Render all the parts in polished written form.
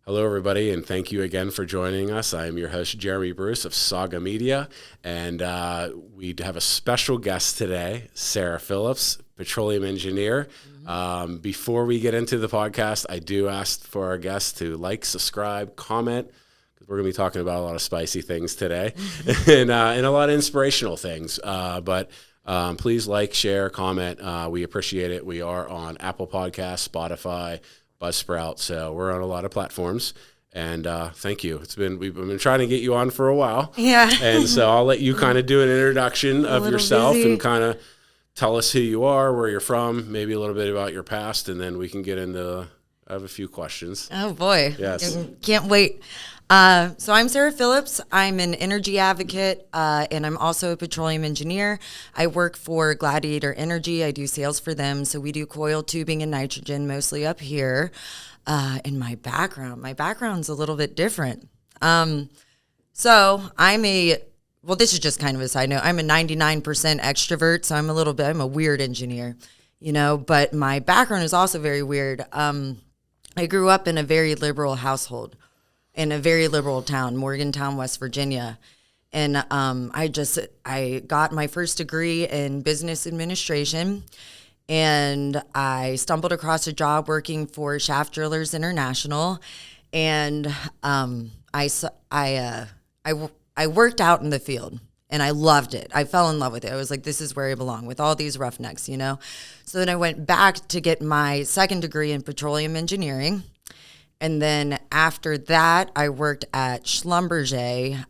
Hello, everybody, and thank you again for joining us. I am your host, Jeremy Bruce of Saga Media, and we have a special guest today, Sarah Phillips, petroleum engineer. Before we get into the podcast, I do ask for our guests to like, subscribe, comment, because we're going to be talking about a lot of spicy things today and a lot of inspirational things. But please like, share, comment. We appreciate it. We are on Apple Podcasts, Spotify, Buzzsprout, so we're on a lot of platforms, and thank you. We've been trying to get you on for a while, and so I'll let you kind of do an introduction of yourself busy. and kind of tell us who you are, where you're from, maybe a little bit about your past, and then we can get into. I have a few questions. Oh boy, Yes, can't wait. So I'm Sarah Phillips. I'm an energy advocate, and I'm also a petroleum engineer. I work for Gladiator Energy. I do sales for them. So we do coil tubing and nitrogen, mostly up here. And my background's a little bit different. So this is just kind of a side note. I'm a 99% extrovert, so I'm a weird engineer, but my background is also very weird. I grew up in a very liberal household. In a very liberal town, Morgantown, West Virginia. And I got my first degree in business administration, and I stumbled across a job working for Shaft Drillers International, and I worked out in the field, and I loved it. I fell in love with it. I was like, this is where I belong, with all these roughnecks, So then I went back to get my second degree in petroleum engineering. And then after that, I worked at Schlumberger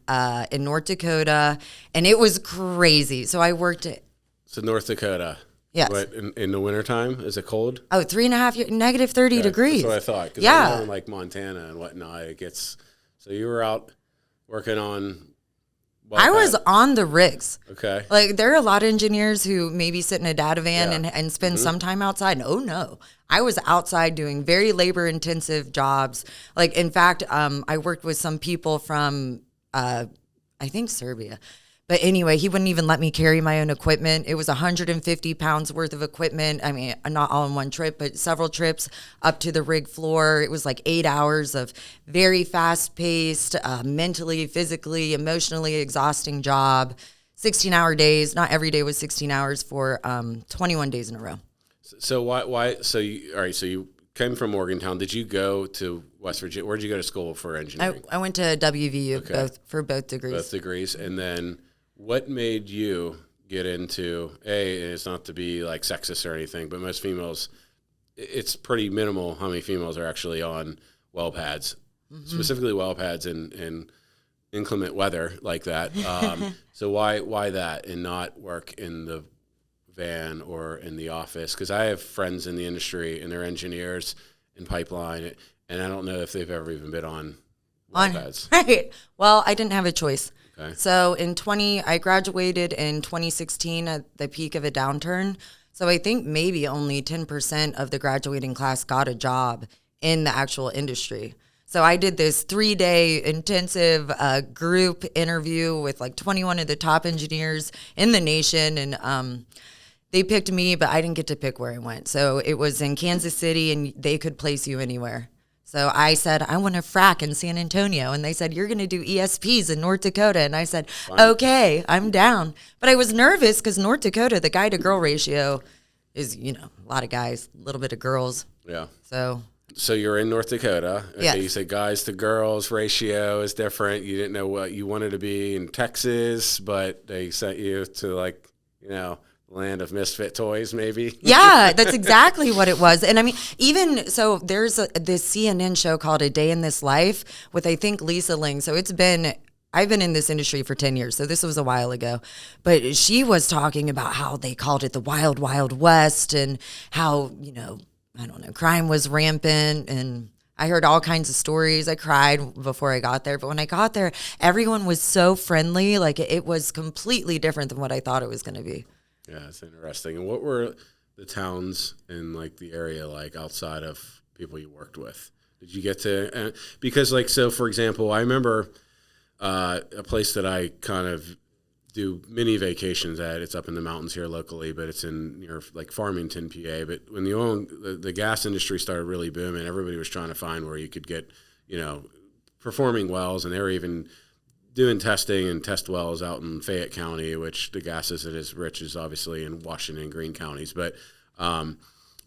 in North Dakota, and it was crazy. So I worked at... So North Dakota. Yes. What, in the wintertime? Is it cold? Oh, 3.5 years, negative 30 degrees. That's what I thought. Because Yeah. I know in like Montana and whatnot, it gets... So you were out working on... I was on the rigs. Okay. Like, there are a lot of engineers who maybe sit in a data van Yeah. and spend some time outside. Oh, no. I was outside doing very labor-intensive jobs. Like, in fact, I worked with some people from, I think, Serbia. But anyway, he wouldn't even let me carry my own equipment. It was 150 pounds worth of equipment. I mean, not all in one trip, but several trips up to the rig floor. It was like 8 hours of very fast-paced, mentally, physically, emotionally exhausting job. 16-hour days. Not every day was 16 hours for 21 days in a row. So why? So you came from Morgantown. Did you go to West Virginia? Where did you go to school for engineering? I went to WVU Okay. for both degrees. Both degrees, and then what made you get into and it's not to be like sexist or anything, but most females, it's pretty minimal how many females are actually on well pads, specifically well pads in inclement weather like that. So why that and not work in the van or in the office? Because I have friends in the industry and they're engineers in pipeline, and I don't know if they've ever even been on well pads. Right. Well, I didn't have a choice. Okay. So I graduated in 2016 at the peak of a downturn. So I think maybe only 10% of the graduating class got a job in the actual industry. So I did this 3-day intensive group interview with like 21 of the top engineers in the nation, and they picked me, but I didn't get to pick where I went. So it was in Kansas City, and they could place you anywhere. So I said, I want to frack in San Antonio. And they said, you're going to do ESPs in North Dakota. And I said, okay, I'm down. But I was nervous because North Dakota, the guy-to-girl ratio is, a lot of guys, a little bit of girls. Yeah. So you're in North Dakota. Okay, yes. You said guys to girls ratio is different. You didn't know what you wanted to be in Texas, but they sent you to land of misfit toys, maybe. Yeah, that's exactly what it was. And I mean, even so, there's this CNN show called A Day in This Life with, I think, Lisa Ling. So I've been in this industry for 10 years, so this was a while ago. But she was talking about how they called it the Wild, Wild West, and how, I don't know, crime was rampant. And I heard all kinds of stories. I cried before I got there. But when I got there, everyone was so friendly. Like, it was completely different than what I thought it was going to be. Yeah, it's interesting. And what were the towns in the area outside of people you worked with? Did you get to because so for example, I remember a place that I kind of do mini vacations at. It's up in the mountains here locally, but it's near Farmington, PA. But when the gas industry started really booming, everybody was trying to find where you could get performing wells, and they were even doing testing and test wells out in Fayette County, which the gas isn't as rich as obviously in Washington and Greene counties. But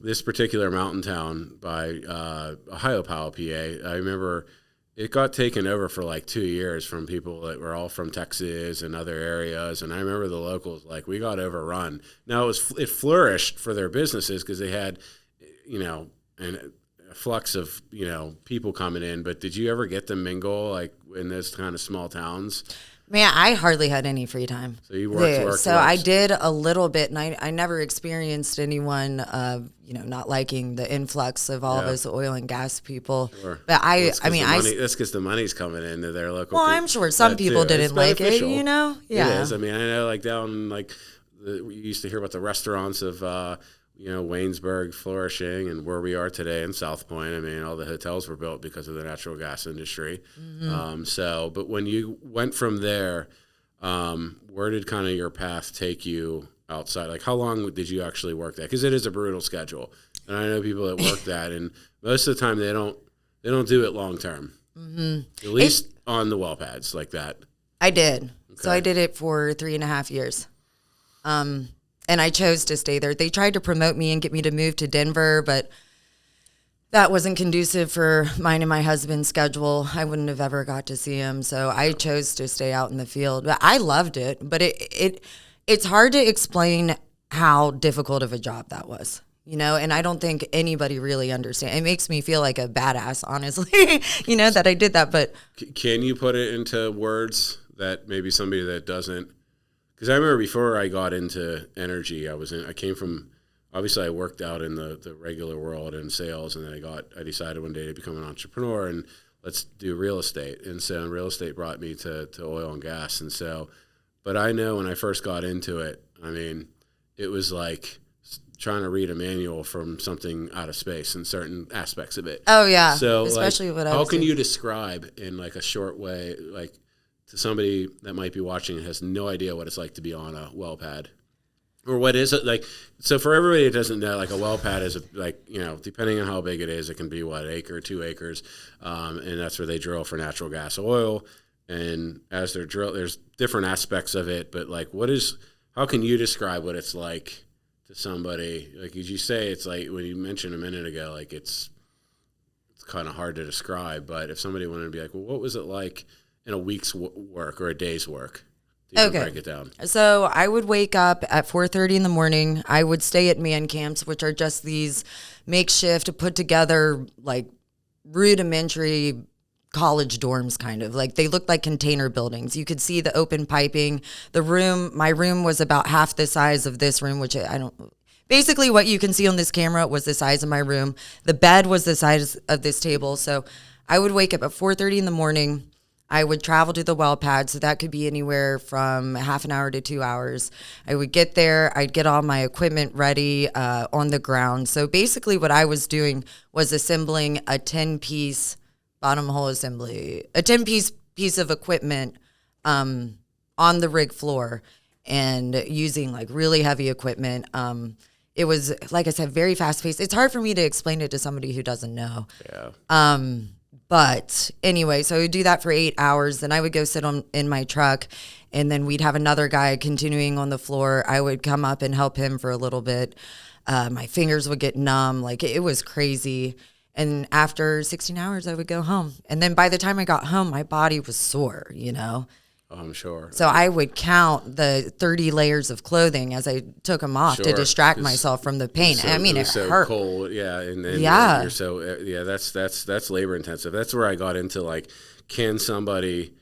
this particular mountain town by Ohiopyle, PA, I remember it got taken over for like 2 years from people that were all from Texas and other areas. And I remember the locals, like, we got overrun. Now it flourished for their businesses because they had, a flux of, people coming in. But did you ever get to mingle like in those kind of small towns? Man, I hardly had any free time. So you worked. I did a little bit, and I never experienced anyone, not liking the influx of all of us oil and gas people. Sure. But that's because the money's coming into their local. Well, I'm sure some people didn't like it. Yeah, it is. I mean, I know like down we used to hear about the restaurants of Waynesburg flourishing, and where we are today in South Point. I mean, all the hotels were built because of the natural gas industry. Mm-hmm. But when you went from there, where did kind of your path take you outside? Like, how long did you actually work that? Because it is a brutal schedule, and I know people that work that, and most of the time they don't do it long term. Mm-hmm. At least on the well pads like that. I did. Okay. So I did it for 3.5 years. And I chose to stay there. They tried to promote me and get me to move to Denver, but that wasn't conducive for mine and my husband's schedule. I wouldn't have ever got to see him, so I chose to stay out in the field. But I loved it. But it's hard to explain how difficult of a job that was, and I don't think anybody really understands. It makes me feel like a badass, honestly, that I did that. But can you put it into words that maybe somebody that doesn't? Because I remember before I got into energy, I came from, obviously I worked out in the regular world in sales, and then I decided one day to become an entrepreneur and let's do real estate. And so real estate brought me to oil and gas. And so, but I know when I first got into it, I mean, it was like trying to read a manual from something out of space in certain aspects of it. Oh yeah. So especially what I how can you describe in like a short way, like, to somebody that might be watching and has no idea what it's like to be on a well pad, or what is it like? So for everybody that doesn't know, like a well pad is depending on how big it is, it can be acre, 2 acres, and that's where they drill for natural gas, oil. And as they're drill, there's different aspects of it. But like, how can you describe what it's like to somebody? Like, as you say, it's like when you mentioned a minute ago, like it's kind of hard to describe. But if somebody wanted to be like, well, what was it like in a week's work or a day's work? Okay. Break it down. So I would wake up at 4:30 in the morning. I would stay at man camps, which are just these makeshift, put together, like rudimentary college dorms, kind of. Like, they looked like container buildings. You could see the open piping. My room was about half the size of this room, which basically what you can see on this camera was the size of my room. The bed was the size of this table. So I would wake up at 4:30 in the morning. I would travel to the well pad, so that could be anywhere from half an hour to 2 hours. I would get there. I'd get all my equipment ready on the ground. So basically what I was doing was assembling a 10-piece bottom hole assembly, a 10-piece piece of equipment on the rig floor, and using like really heavy equipment. It was, like I said, very fast-paced. It's hard for me to explain it to somebody who doesn't know. Yeah. But anyway, so I would do that for 8 hours. Then I would go sit in my truck, and then we'd have another guy continuing on the floor. I would come up and help him for a little bit. My fingers would get numb. Like, it was crazy. And after 16 hours, I would go home. And then by the time I got home, my body was sore, Oh, I'm sure. So I would count the 30 layers of clothing as I took them off to distract myself from the pain. So, I mean, it so hurt. Cold, yeah, and yeah. You're so that's labor intensive. That's where I got into, like, can somebody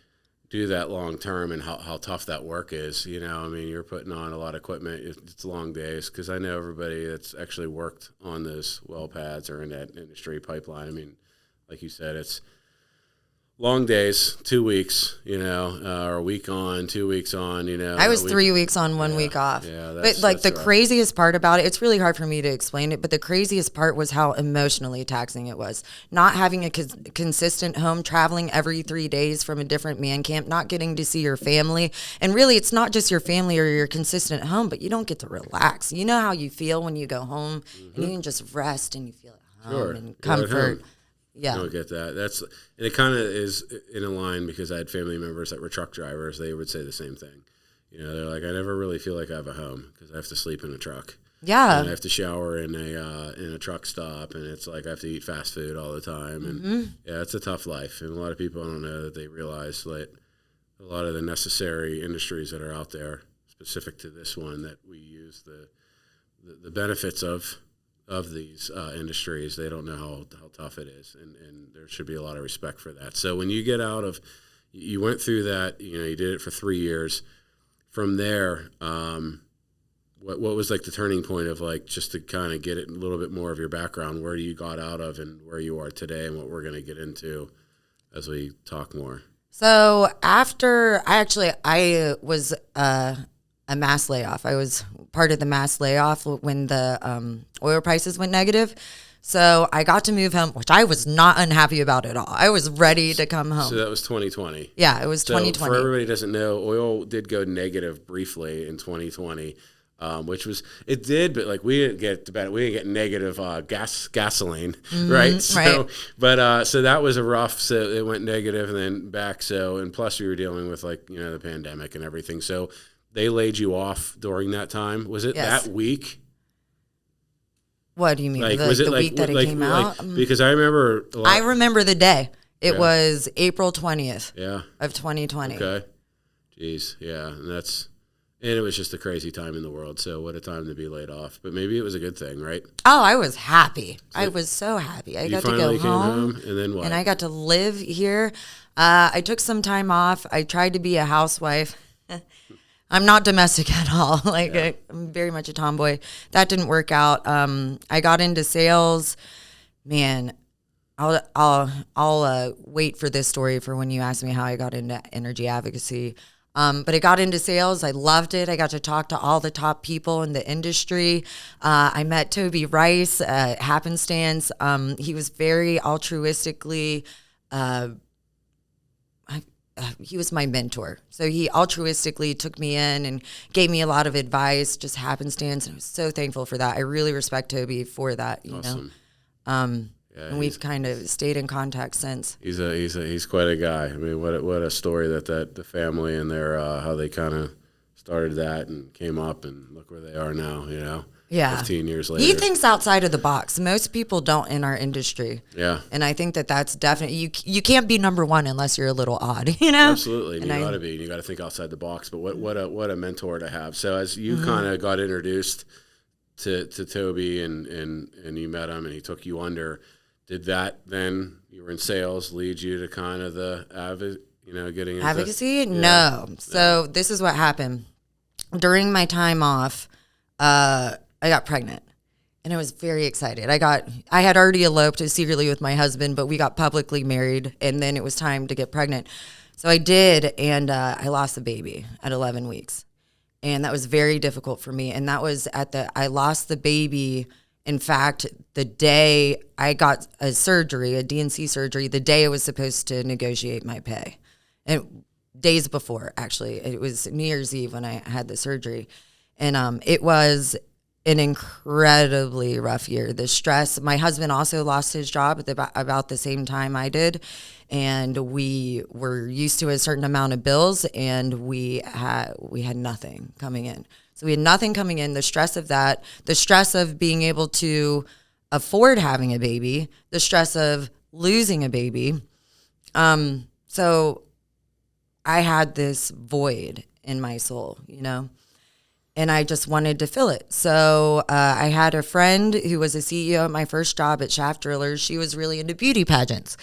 do that long term, and how tough that work is. I mean, you're putting on a lot of equipment. It's long days, because I know everybody that's actually worked on those well pads or in that industry pipeline. I mean, like you said, it's long days, 2 weeks, or a week on, 2 weeks on, I was 3 weeks on, 1 week off. Yeah, but like the craziest part about it, it's really hard for me to explain it, but the craziest part was how emotionally taxing it was. Not having a consistent home, traveling every 3 days from a different man camp, not getting to see your family. And really, it's not just your family or your consistent home, but you don't get to relax. You know how you feel when you go home, and you can just rest and you feel at home and comfort. Yeah. You don't get that. And it kind of is in a line because I had family members that were truck drivers. They would say the same thing. You know, they're like, I never really feel like I have a home because I have to sleep in a truck. Yeah. And I have to shower in a truck stop, and it's like I have to eat fast food all the time. And yeah, it's a tough life. And a lot of people don't know that they realize that a lot of the necessary industries that are out there, specific to this one, that we use the benefits of these industries. They don't know how tough it is, and there should be a lot of respect for that. So when you get out of, you went through that, you know, you did it for 3 years. From there, what was like the turning point of like, just to kind of get it a little bit more of your background, where you got out of and where you are today, and what we're going to get into as we talk more. So after I was a mass layoff. I was part of the mass layoff when the oil prices went negative. So I got to move home, which I was not unhappy about at all. I was ready to come home. So that was 2020. Yeah, it was 2020. For everybody who doesn't know, oil did go negative briefly in 2020, which was, it did, but like we didn't get negative gasoline, right? So, right. But so that was a rough. So it went negative and then back. So, and plus we were dealing with like, you know, the pandemic and everything. So they laid you off during that time. Was it that week? What do you mean? Like, was it the week that it came out? Because I remember I remember the day. It was April 20th of 2020. Okay. Jeez. Yeah. And it was just a crazy time in the world. So what a time to be laid off. But maybe it was a good thing, right? Oh, I was happy. I was so happy. I got to go home. And then what? And I got to live here. I took some time off. I tried to be a housewife. I'm not domestic at all. I'm very much a tomboy. That didn't work out. I got into sales. Man, I'll wait for this story for when you ask me how I got into energy advocacy. But I got into sales. I loved it. I got to talk to all the top people in the industry. I met Toby Rice at happenstance. He was very altruistically he was my mentor. So he altruistically took me in and gave me a lot of advice, just happenstance. And I was so thankful for that. I really respect Toby for that, you know. And we've kind of stayed in contact since. He's quite a guy. I mean, what a story that the family and their how they kind of started that and came up and look where they are now, you know. Yeah. 15 years later. He thinks outside of the box. Most people don't in our industry. Yeah. And I think that's definitely, you can't be number one unless you're a little odd, you know? Absolutely. And you got to be. You got to think outside the box. But what a mentor to have. So as you kind of got introduced to Toby and you met him and he took you under, did that then, you were in sales, lead you to kind of getting into advocacy? Yeah. No. So this is what happened. During my time off, I got pregnant and I was very excited. I had already eloped secretly with my husband, but we got publicly married and then it was time to get pregnant. So I did. And, I lost the baby at 11 weeks and that was very difficult for me. And that was I lost the baby. In fact, the day I got a DNC surgery, the day I was supposed to negotiate my pay and days before, actually, it was New Year's Eve when I had the surgery. And, it was an incredibly rough year. The stress, my husband also lost his job at about the same time I did. And we were used to a certain amount of bills and we had nothing coming in. So we had nothing coming in, the stress of that, the stress of being able to afford having a baby, the stress of losing a baby. So I had this void in my soul, you know? And I just wanted to fill it. So I had a friend who was a CEO at my first job at Shaft Drillers. She was really into beauty pageants.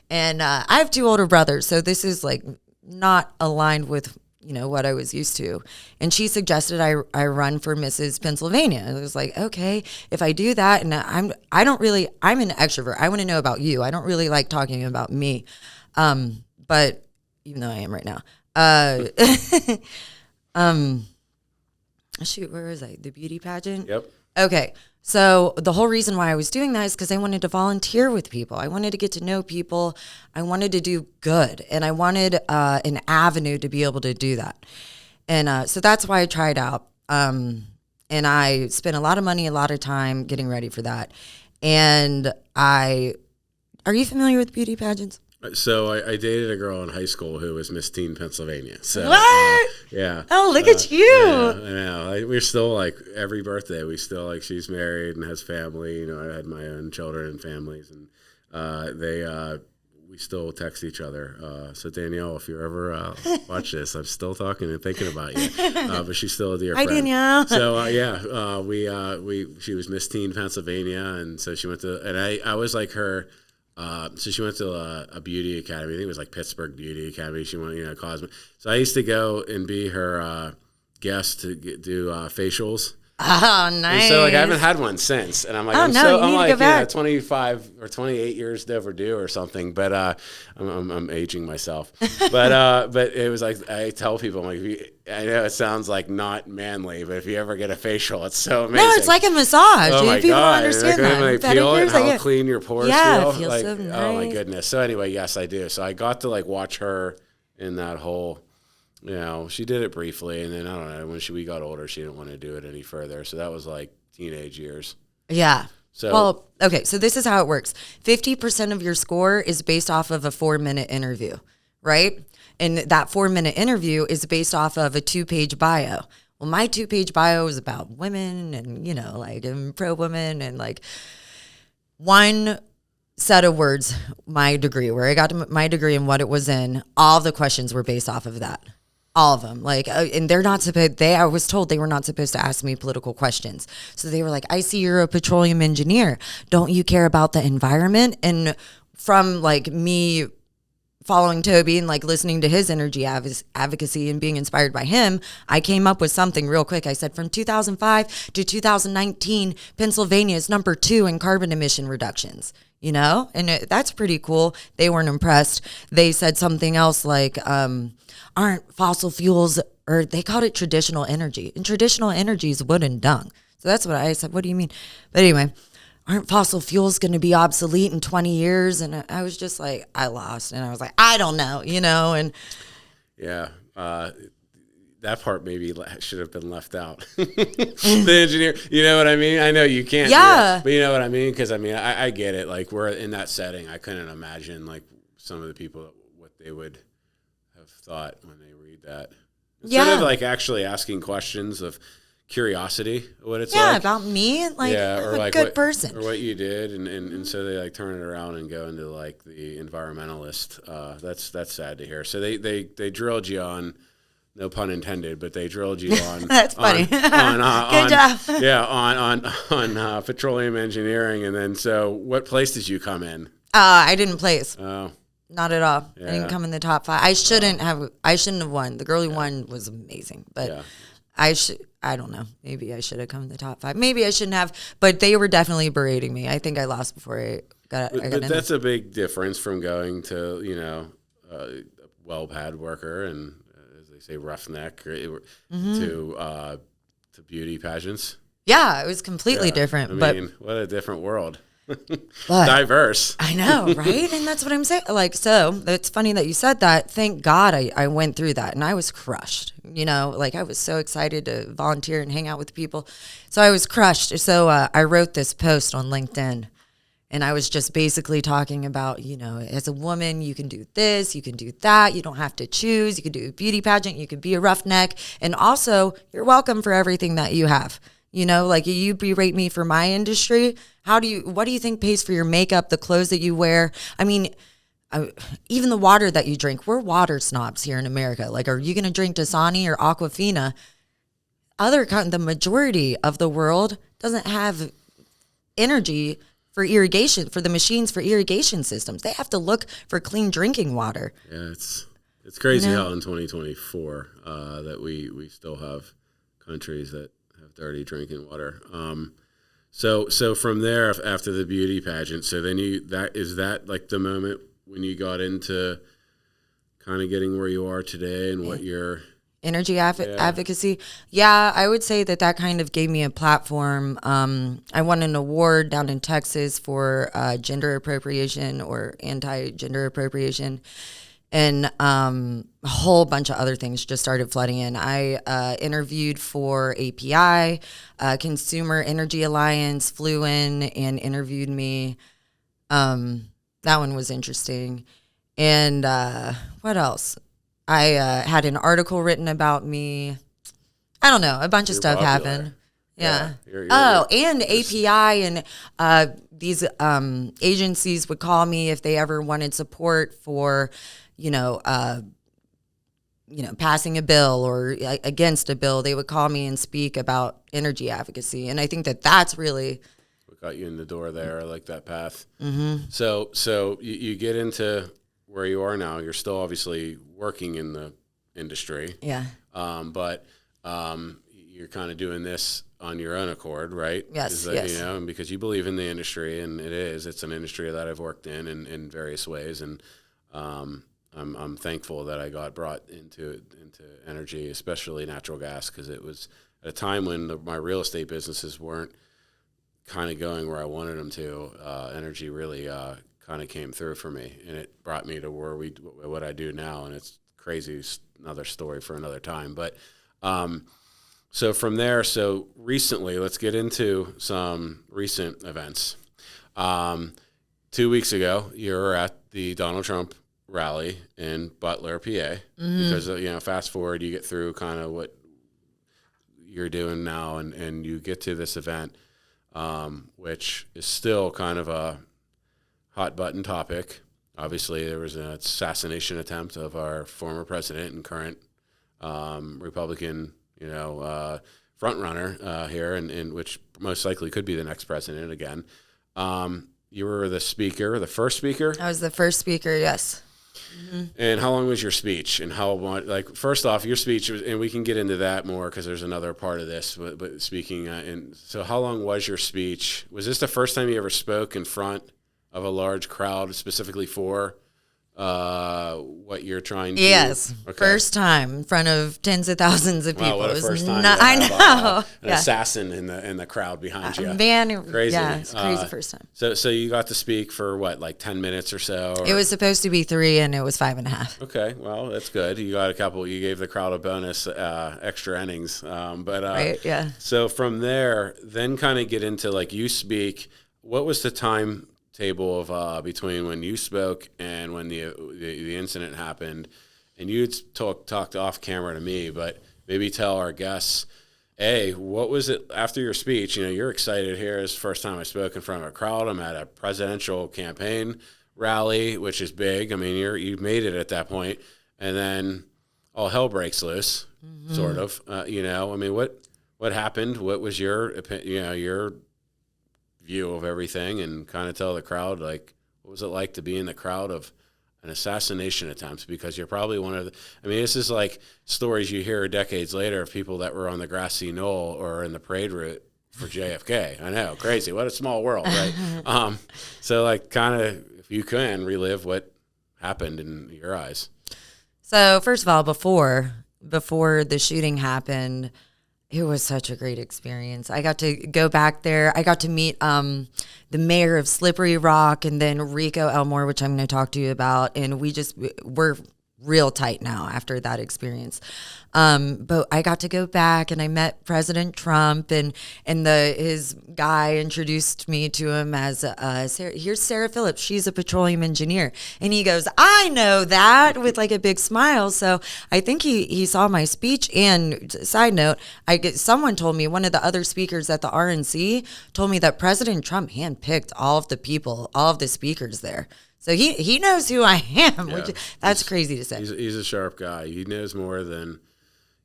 And I have 2 older brothers, so this is like not aligned with, you know, what I was used to. And she suggested I run for Mrs. Pennsylvania. And I was like, okay, if I do that, and I'm an extrovert. I want to know about you. I don't really like talking about me. But even though I am right now. Shoot, where was I? The beauty pageant? Yep. Okay. So the whole reason why I was doing that is because I wanted to volunteer with people. I wanted to get to know people. I wanted to do good. And I wanted an avenue to be able to do that. And so that's why I tried out. And I spent a lot of money, a lot of time getting ready for that. And I Are you familiar with beauty pageants? So I dated a girl in high school who was Miss Teen Pennsylvania. So What? yeah. Oh, look at you. Yeah, I know. We're still like every birthday. We still like she's married and has family. You know, I had my own children and families, and we still text each other. So Danielle, if you ever watch this, I'm still talking and thinking about you. But she's still a dear friend. Hi, Danielle. So she was Miss Teen Pennsylvania, and so she went to, and I was like her. So she went to a beauty academy. I think it was like Pittsburgh Beauty Academy. She went, cosmet. So I used to go and be her guest to do facials. Oh, nice. And so I haven't had one since, and I'm like, I'm like 25 or 28 years overdue or something. But I'm aging myself. But it was like I tell people, I'm like, I know it sounds like not manly, but if you ever get a facial, it's so amazing. No, it's like a massage. Oh my people God. understand like that. When they peel it, and how clean your pores feel. It feels so nice. Oh my goodness. So anyway, yes, I do. So I got to watch her in that whole. She did it briefly, and then I don't know, when we got older, she didn't want to do it any further. So that was like teenage years. Yeah. So well, okay. So this is how it works. 50% of your score is based off of a 4-minute interview, right? And that 4-minute interview is based off of a 2-page bio. Well, my 2-page bio is about women and, I'm pro-women and one set of words, my degree, where I got my degree and what it was in, all the questions were based off of that. All of them. And they're not supposed, I was told they were not supposed to ask me political questions. So they were like, I see you're a petroleum engineer. Don't you care about the environment? And from me following Toby and listening to his energy advocacy and being inspired by him, I came up with something real quick. I said from 2005 to 2019, Pennsylvania is number 2 in carbon emission reductions. And that's pretty cool. They weren't impressed. They said something else aren't fossil fuels, or they called it traditional energy. And traditional energy is wood and dung. So that's what I said. What do you mean? But anyway, aren't fossil fuels going to be obsolete in 20 years? And I was just like, I lost. And I was like, I don't know, and. Yeah. That part maybe should have been left out. The engineer, you know what I mean? I know you can't. Yeah. But you know what I mean? Because I get it. We're in that setting. I couldn't imagine some of the people, what they would have thought when they read that. Instead of actually asking questions of curiosity, what it's like. About me, or a good person. Or what you did. And so they turn it around and go into the environmentalist. That's sad to hear. So they drilled you on, no pun intended, but they drilled you on. That's funny. Good job. Yeah, on petroleum engineering, and then so what place did you come in? I didn't place. Oh, not at all. Yeah. I didn't come in the top 5. I shouldn't have won. The girl who won was amazing, but I don't know. Maybe I should have come in the top 5. Maybe I shouldn't have. But they were definitely berating me. I think I lost before I got in. But that's a big difference from going to a well-paid worker and. Say roughneck to beauty pageants. Yeah, it was completely different. I mean, what a different world. But, diverse. I know, right? And that's what I'm saying. So it's funny that you said that. Thank God I went through that, and I was crushed. I was so excited to volunteer and hang out with people. So I was crushed. So I wrote this post on LinkedIn. And I was just basically talking about, as a woman, you can do this, you can do that. You don't have to choose. You can do a beauty pageant. You can be a roughneck. And also, you're welcome for everything that you have. You berate me for my industry. What do you think pays for your makeup, the clothes that you wear? I mean, even the water that you drink. We're water snobs here in America. Are you going to drink Dasani or Aquafina? The majority of the world doesn't have energy for irrigation, for the machines for irrigation systems. They have to look for clean drinking water. Yeah, it's crazy how in 2024 that we still have countries that have dirty drinking water. So from there, after the beauty pageant, so then is that the moment when you got into kind of getting where you are today and what you're energy advocacy. Yeah, I would say that kind of gave me a platform. I won an award down in Texas for gender appropriation or anti-gender appropriation. And a whole bunch of other things just started flooding in. I interviewed for API, Consumer Energy Alliance flew in and interviewed me. That one was interesting. And what else? I had an article written about me. I don't know. A bunch of You're stuff popular. happened. Yeah. And you're API and these agencies would call me if they ever wanted support for, passing a bill or against a bill. They would call me and speak about energy advocacy. And I think that that's really what got you in the door there. I like that path. Mm-hmm. So you get into where you are now. You're still obviously working in the industry. Yeah. But you're kind of doing this on your own accord, right? Yes, yes. And because you believe in the industry, and it's an industry that I've worked in various ways, and I'm thankful that I got brought into energy, especially natural gas, because it was at a time when my real estate businesses weren't kind of going where I wanted them to. Energy really kind of came through for me, and it brought me to what I do now, and it's crazy. Another story for another time, but. So from there, recently, let's get into some recent events. 2 weeks ago, you were at the Donald Trump rally in Butler, PA, because, fast forward, you get through kind of what you're doing now, and you get to this event, which is still kind of a hot button topic. Obviously, there was an assassination attempt of our former president and current Republican front runner here, and which most likely could be the next president again. You were the first speaker? I was the first speaker, yes. Mm-hmm. And how long was your speech? And first off, your speech was, and we can get into that more because there's another part of this, but speaking, and so how long was your speech? Was this the first time you ever spoke in front of a large crowd, specifically for what you're trying to do? Yes. Okay. First time in front of tens of thousands of people. Wow, what a first time I know. An assassin in the crowd behind you. Man, crazy. Yeah, it's crazy first time. So you got to speak for what, like 10 minutes or so? Or? It was supposed to be 3 and it was 5.5. Okay, well, that's good. You got you gave the crowd a bonus extra innings. Right, yeah. So from there, then kind of get into like you speak. What was the time table of between when you spoke and when the incident happened? And you talked off camera to me, but maybe tell our guests, what was it after your speech? You're excited here. It's the first time I spoke in front of a crowd. I'm at a presidential campaign rally, which is big. I mean, you've made it at that point, and then all hell breaks loose, sort of. I mean, what happened? What was your your view of everything, and kind of tell the crowd, like, what was it like to be in the crowd of an assassination attempt? Because you're probably one of the, this is like stories you hear decades later of people that were on the grassy knoll or in the parade route for JFK. I know, crazy. What a small world, right? So like kind of, if you can relive what happened in your eyes. So first of all, before the shooting happened, it was such a great experience. I got to go back there. I got to meet the mayor of Slippery Rock, and then Rico Elmore, which I'm going to talk to you about. And we're real tight now after that experience. But I got to go back and I met President Trump, and his guy introduced me to him as Sarah. Here's Sarah Phillips. She's a petroleum engineer. And he goes, I know that, with like a big smile. So I think he saw my speech. And side note, someone told me, one of the other speakers at the RNC told me that President Trump handpicked all of the speakers there. So he knows who I am, which that's crazy to say. He's a sharp guy. He knows more than,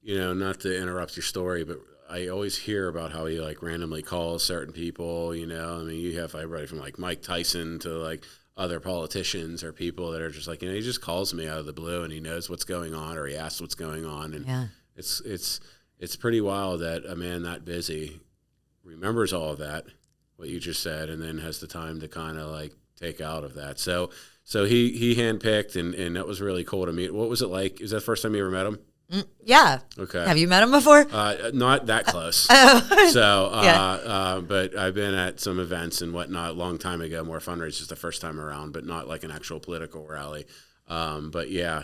not to interrupt your story, but I always hear about how he like randomly calls certain people, you have everybody from like Mike Tyson to like other politicians or people that are just like, he just calls me out of the blue and he knows what's going on, or he asks what's going on. And it's pretty wild that a man that busy remembers all of that, what you just said, and then has the time to kind of like take out of that. So he handpicked, and that was really cool to meet. What was it like? Is that the first time you ever met him? Yeah. Okay. Have you met him before? Not that close. But I've been at some events and whatnot a long time ago, more fundraisers the first time around, but not like an actual political rally. But yeah,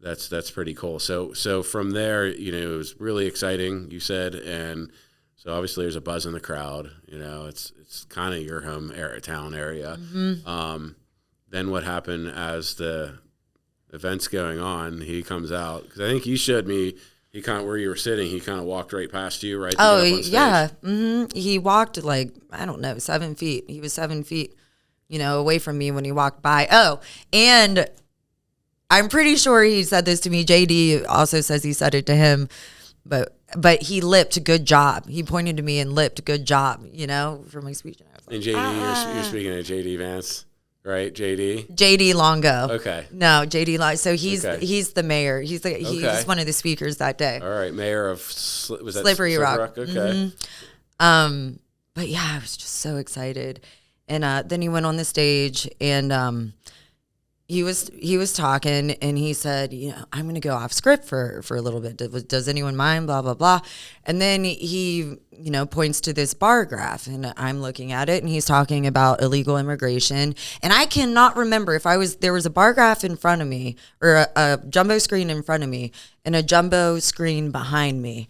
that's pretty cool. So from there, it was really exciting, you said, and so obviously there's a buzz in the crowd. It's kind of your home town area. Mm-hmm. then what happened as the event's going on? He comes out, because I think you showed me. He kind of, where you were sitting, he kind of walked right past you, right? Oh, yeah. He walked like, I don't know, 7 feet. He was 7 feet, away from me when he walked by. Oh, and I'm pretty sure he said this to me. JD also says he said it to him, but he lipped, good job. He pointed to me and lipped, good job, for my speech. And I was like, and JD, you're speaking of JD Vance. Right, JD Longo. Okay. No, JD Longo. So he's the mayor. He's one of the speakers that day. All right, mayor of Slippery Rock. Okay. But yeah, I was just so excited, and then he went on the stage, and he was talking, and he said, I'm going to go off script for a little bit. Does anyone mind? Blah blah blah, and then he points to this bar graph, and I'm looking at it, and he's talking about illegal immigration, and I cannot remember if there was a bar graph in front of me, or a jumbo screen in front of me, and a jumbo screen behind me.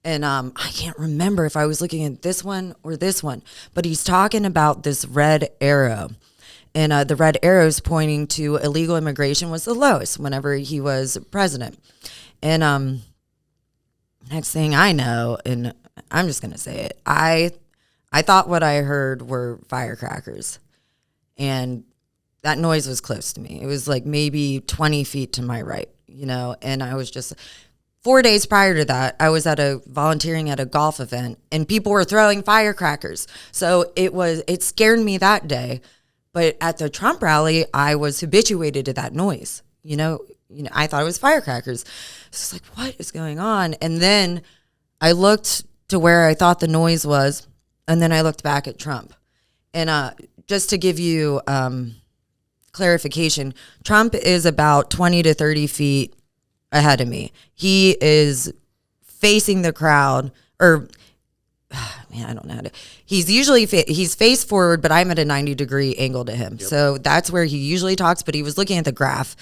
And I can't remember if I was looking at this one or this one, but he's talking about this red arrow. And the red arrows pointing to illegal immigration was the lowest whenever he was president. And next thing I know, and I'm just going to say it, I thought what I heard were firecrackers. And that noise was close to me. It was like maybe 20 feet to my right, and I was just... 4 days prior to that, I was volunteering at a golf event, and people were throwing firecrackers. So it scared me that day. But at the Trump rally, I was habituated to that noise. I thought it was firecrackers. So it's like, what is going on? And then I looked to where I thought the noise was, and then I looked back at Trump. And just to give you clarification, Trump is about 20 to 30 feet ahead of me. He is facing the crowd, or man, I don't know how to. He's usually he's face forward, but I'm at a 90-degree angle to him. Yep. So that's where he usually talks. But he was looking at the graph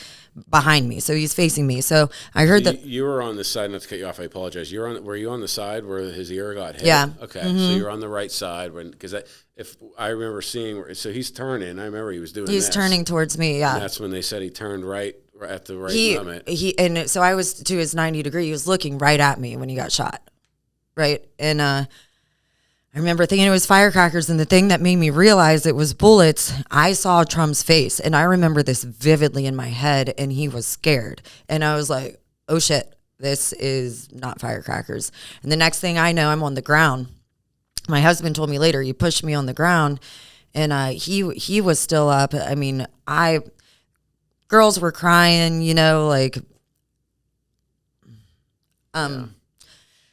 behind me, so he's facing me. So I heard that you were on the side. Not to cut you off, I apologize. Were you on the side where his ear got hit? Yeah. Okay, so you're on the right side because if I remember seeing, so he's turning. I remember he was doing. He's turning towards me. Yeah. And that's when they said he turned right at the right moment. And so I was to his 90-degree. He was looking right at me when he got shot, right? And I remember thinking it was firecrackers, and the thing that made me realize it was bullets, I saw Trump's face, and I remember this vividly in my head, and he was scared. And I was like, oh shit, this is not firecrackers. And the next thing I know, I'm on the ground. My husband told me later, he pushed me on the ground, and he was still up. I mean, girls were crying, like,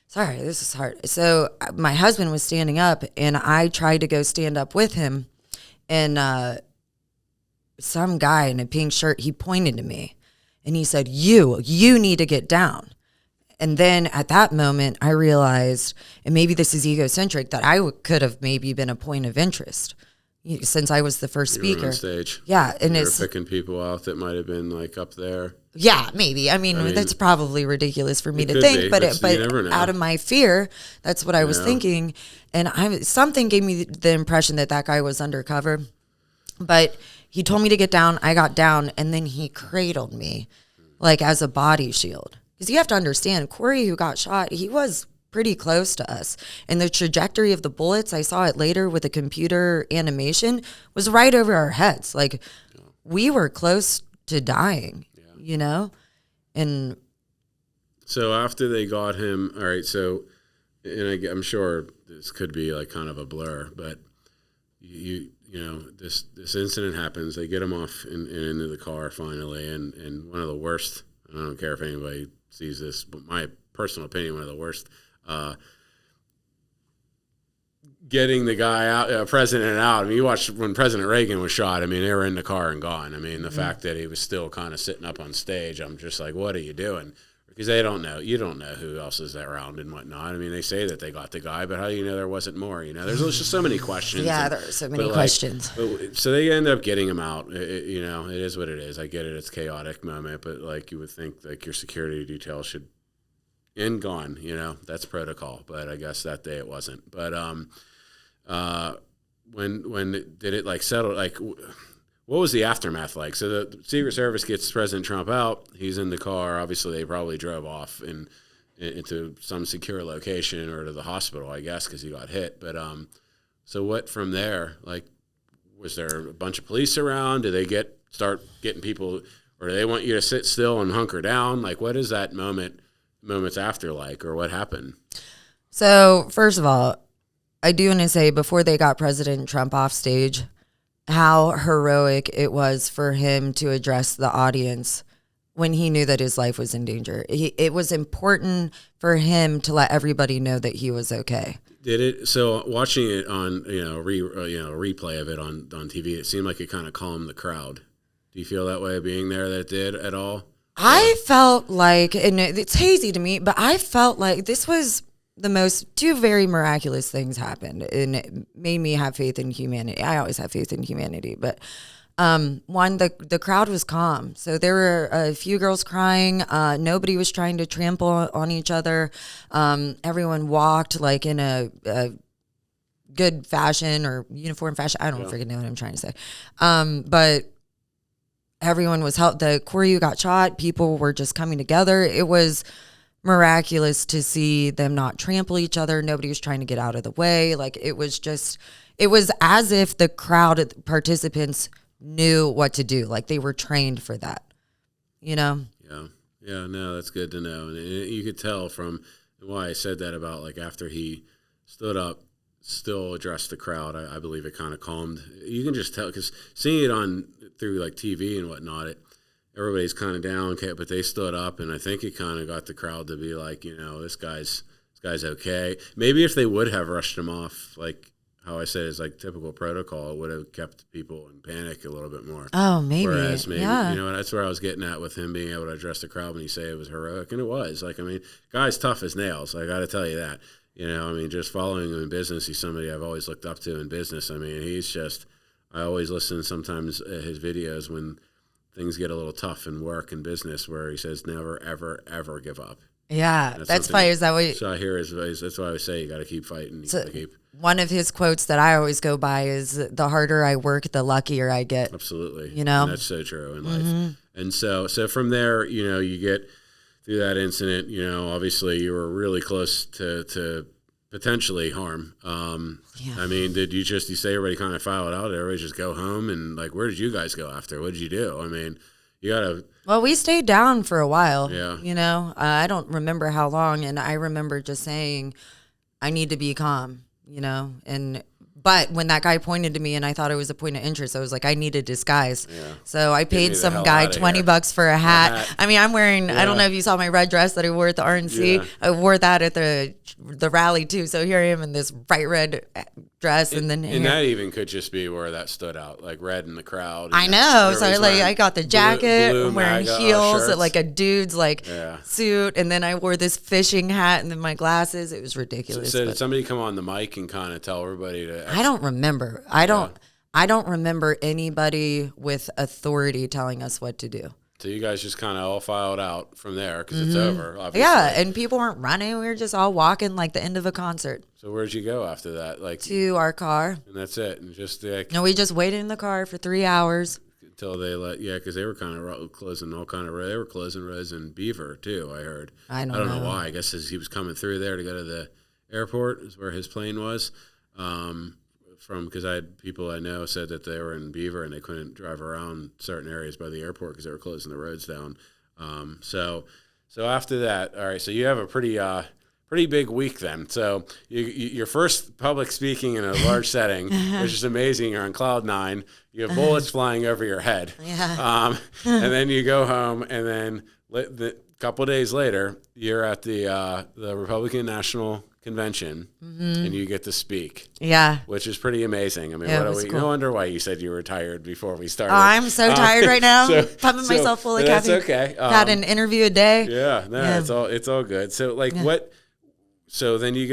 sorry, this is hard. So my husband was standing up, and I tried to go stand up with him, and some guy in a pink shirt, he pointed to me, and he said, you need to get down. And then at that moment, I realized, and maybe this is egocentric, that I could have maybe been a point of interest since I was the first speaker. You were on stage. Yeah. And you were picking people out that might have been like up there. Yeah, maybe. I mean that's probably ridiculous for me to think, but out of my fear, that's what I was thinking. And something gave me the impression that guy was undercover. But he told me to get down. I got down, and then he cradled me like as a body shield. Because you have to understand, Corey, who got shot, he was pretty close to us. And the trajectory of the bullets, I saw it later with a computer animation, was right over our heads. Like, we were close to dying, And so after they got him, all right, so, and I'm sure this could be like kind of a blur, but this incident happens. They get him off into the car finally, and one of the worst, I don't care if anybody sees this, but my personal opinion, one of the worst, getting the guy out, president out. I mean, you watched when President Reagan was shot. I mean, they were in the car and gone. I mean, the fact that he was still kind of sitting up on stage, I'm just like, what are you doing? Because they don't know. You don't know who else is around and whatnot. I mean, they say that they got the guy, but how do you know there wasn't more? There's just so many questions. Yeah, there are so many questions. So they end up getting him out. It is what it is. I get it. It's a chaotic moment, but like you would think like your security detail should gone. That's protocol. But I guess that day it wasn't. But when did it like settle? Like, what was the aftermath like? So the Secret Service gets President Trump out. He's in the car. Obviously, they probably drove off into some secure location or to the hospital, I guess, because he got hit. But so what from there? Like, was there a bunch of police around? Did they start getting people, or do they want you to sit still and hunker down? Like, what is that moments after like, or what happened? So first of all, I do want to say before they got President Trump off stage, how heroic it was for him to address the audience when he knew that his life was in danger. It was important for him to let everybody know that he was okay. Did it? So watching it on replay of it on TV, it seemed like it kind of calmed the crowd. Do you feel that way being there? That it did at all? I felt like, and it's hazy to me, but I felt like this was two very miraculous things happened, and it made me have faith in humanity. I always have faith in humanity, but one, the crowd was calm. So there were a few girls crying. Nobody was trying to trample on each other. Everyone walked like in a good fashion or uniform fashion. I don't freaking know what I'm trying to say. But everyone was helped. The choreo got shot. People were just coming together. It was miraculous to see them not trample each other. Nobody was trying to get out of the way. Like it was as if the crowd participants knew what to do. Like they were trained for that, you know? Yeah. No, that's good to know. And you could tell from why I said that about like after he stood up, still addressed the crowd. I believe it kind of calmed. You can just tell because seeing it through like TV and whatnot, everybody's kind of down, but they stood up, and I think it kind of got the crowd to be like, this guy's okay. Maybe if they would have rushed him off, like how I said, it's like typical protocol, it would have kept people in panic a little bit more. Oh, maybe. Whereas maybe, yeah. That's where I was getting at with him being able to address the crowd when you say it was heroic, and it was. Like, I mean, guy's tough as nails. I got to tell you that. Just following him in business, he's somebody I've always looked up to in business. I mean, I always listen sometimes his videos when things get a little tough in work and business where he says never, ever, ever give up. Yeah, that's funny. Is that what so I hear his voice. That's why I always say you got to keep fighting. One of his quotes that I always go by is, the harder I work, the luckier I get. Absolutely. And that's so true in life. And so from there, you get through that incident, obviously you were really close to potentially harm. I mean, did you say everybody kind of filed out? Did everybody just go home? And like, where did you guys go after? What did you do? I mean, you got to... Well, we stayed down for a while. Yeah. I don't remember how long. And I remember just saying, I need to be calm, But when that guy pointed to me and I thought it was a point of interest, I was like, I need a disguise. Yeah. So I paid some guy $20 for a hat. I mean, I'm wearing, I don't know if you saw my red dress that I wore at the RNC. Yeah. I wore that at the rally too. So here I am in this bright red dress. And that even could just be where that stood out, like red in the crowd. I know. So I got the jacket, I'm wearing heels, like a dude's suit. And then I wore this fishing hat and then my glasses. It was ridiculous. So did somebody come on the mic and kind of tell everybody to... I don't remember. I don't remember anybody with authority telling us what to do. So you guys just kind of all filed out from there because it's over, obviously. Yeah, and people weren't running. We were just all walking like the end of a concert. So where'd you go after that? Like to our car. And that's it? And just No, we just waited in the car for 3 hours. Until they because they were kind of closing they were closing roads in Beaver too, I heard. I don't know why. I guess as he was coming through there to go to the airport is where his plane was. Because I had people I know said that they were in Beaver and they couldn't drive around certain areas by the airport because they were closing the roads down. So after that, all right. So you have a pretty big week then. So your first public speaking in a large setting, which is amazing. You're on cloud 9. You have bullets flying over your head. Yeah. And then you go home, and then a couple of days later, you're at the Republican National Convention, and you get to speak. Yeah, which is pretty amazing. I mean, cool. No wonder why you said you were tired before we started. Oh, I'm so tired right now. Pumping myself full of caffeine. That's okay. Had an interview a day. Yeah, it's all good. So what? So then you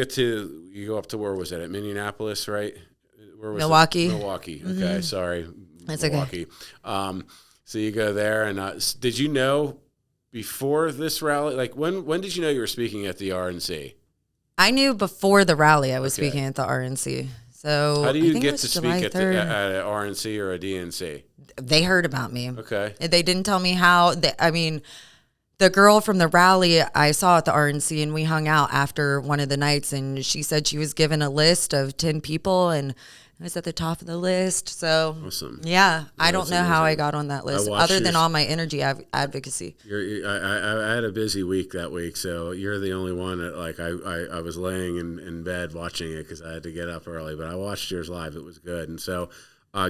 go up to where was it at Minneapolis, right? Where was Milwaukee. It? Milwaukee. Okay, sorry. That's Milwaukee. Okay. So you go there, and did you know before this rally? Like when did you know you were speaking at the RNC? I knew before the rally I was speaking at the RNC. So How do I you think it get was to July speak at 3rd. at an RNC or a DNC? They heard about me. Okay. They didn't tell me how. I mean, the girl from the rally I saw at the RNC, and we hung out after one of the nights, and she said she was given a list of 10 people, and I was at the top of the list. So, Awesome. yeah, I don't that's know how I amazing. got on that list, watched other your- than all my energy advocacy. I had a busy week that week, so you're the only one that I was laying in bed watching it because I had to get up early. But I watched yours live; it was good. And so,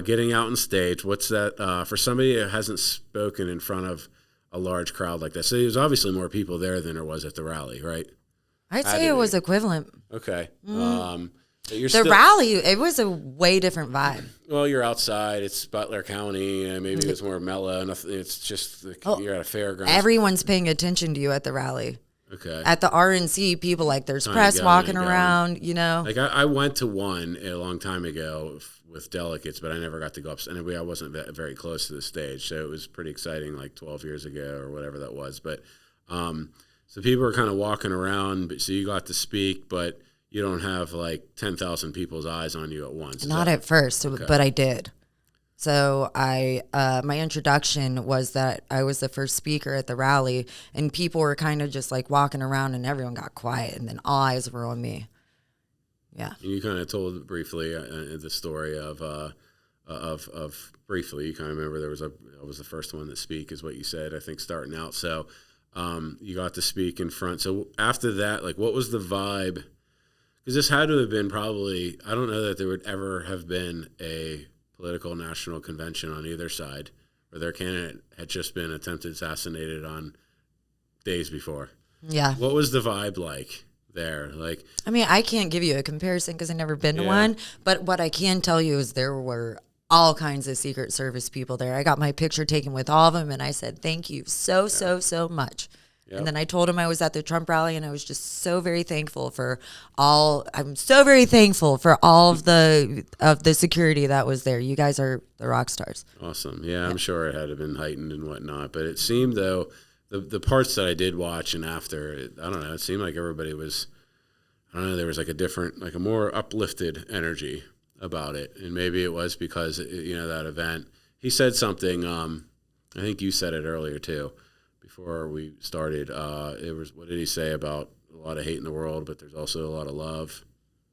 getting out on stage, what's that for somebody that hasn't spoken in front of a large crowd like that? So there's obviously more people there than there was at the rally, right? I'd say it was equivalent. Okay. But The rally, it was a way different vibe. Well, you're outside. It's Butler County, and maybe it's more mellow. Nothing. It's just you're at a fairground. Everyone's paying attention to you at the rally. Okay. At the RNC, people there's Kinda press going walking and going. around, you know. Like I went to one a long time ago with delegates, but I never got to go up. And I wasn't very close to the stage, so it was pretty exciting, like 12 years ago or whatever that was. But so people were kind of walking around, so you got to speak, but you don't have like 10,000 people's eyes on you at once. Not at first, but I did. So my introduction was that I was the first speaker at the rally, and people were kind of just like walking around, and everyone got quiet, and then all eyes were on me. Yeah. And you kind of told briefly the story of briefly. You kind of remember I was the first one to speak, is what you said. I think starting out. So you got to speak in front. So after that, like, what was the vibe? Because this had to have been probably. I don't know that there would ever have been a political national convention on either side where their candidate had just been attempted assassinated on days before. Yeah. What was the vibe like there? Like, I mean, I can't give you a comparison because I've never been to one, but what I can tell you is there were all kinds of Secret Service people there. I got my picture taken with all of them, and I said, thank you so much. Yep. And then I told him I was at the Trump rally, and I was just so very thankful for all. I'm so very thankful for all of the security that was there. You guys are the rock stars. Awesome. Yeah, I'm sure it had been heightened and whatnot, but it seemed though the parts that I did watch and after, I don't know, it seemed like everybody was. I don't know. There was like a more uplifted energy about it, and maybe it was because that event. He said something. I think you said it earlier too. Before we started, it was, what did he say about a lot of hate in the world, but there's also a lot of love?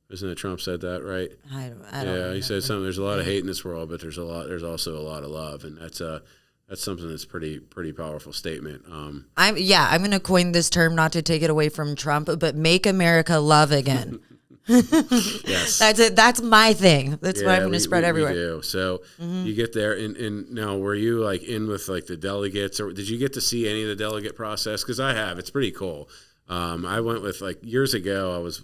Isn't it Trump said that, right? I don't yeah, know. He said something. There's a lot of hate in this world, but there's also a lot of love, and that's something that's pretty powerful statement. I'm going to coin this term, not to take it away from Trump, but make America love again. Yes, that's it. That's my thing. That's what I'm going to spread everywhere. We do. So you get there, and now were you like in with like the delegates, or did you get to see any of the delegate process? Because I have. It's pretty cool. I went with, like, years ago. I was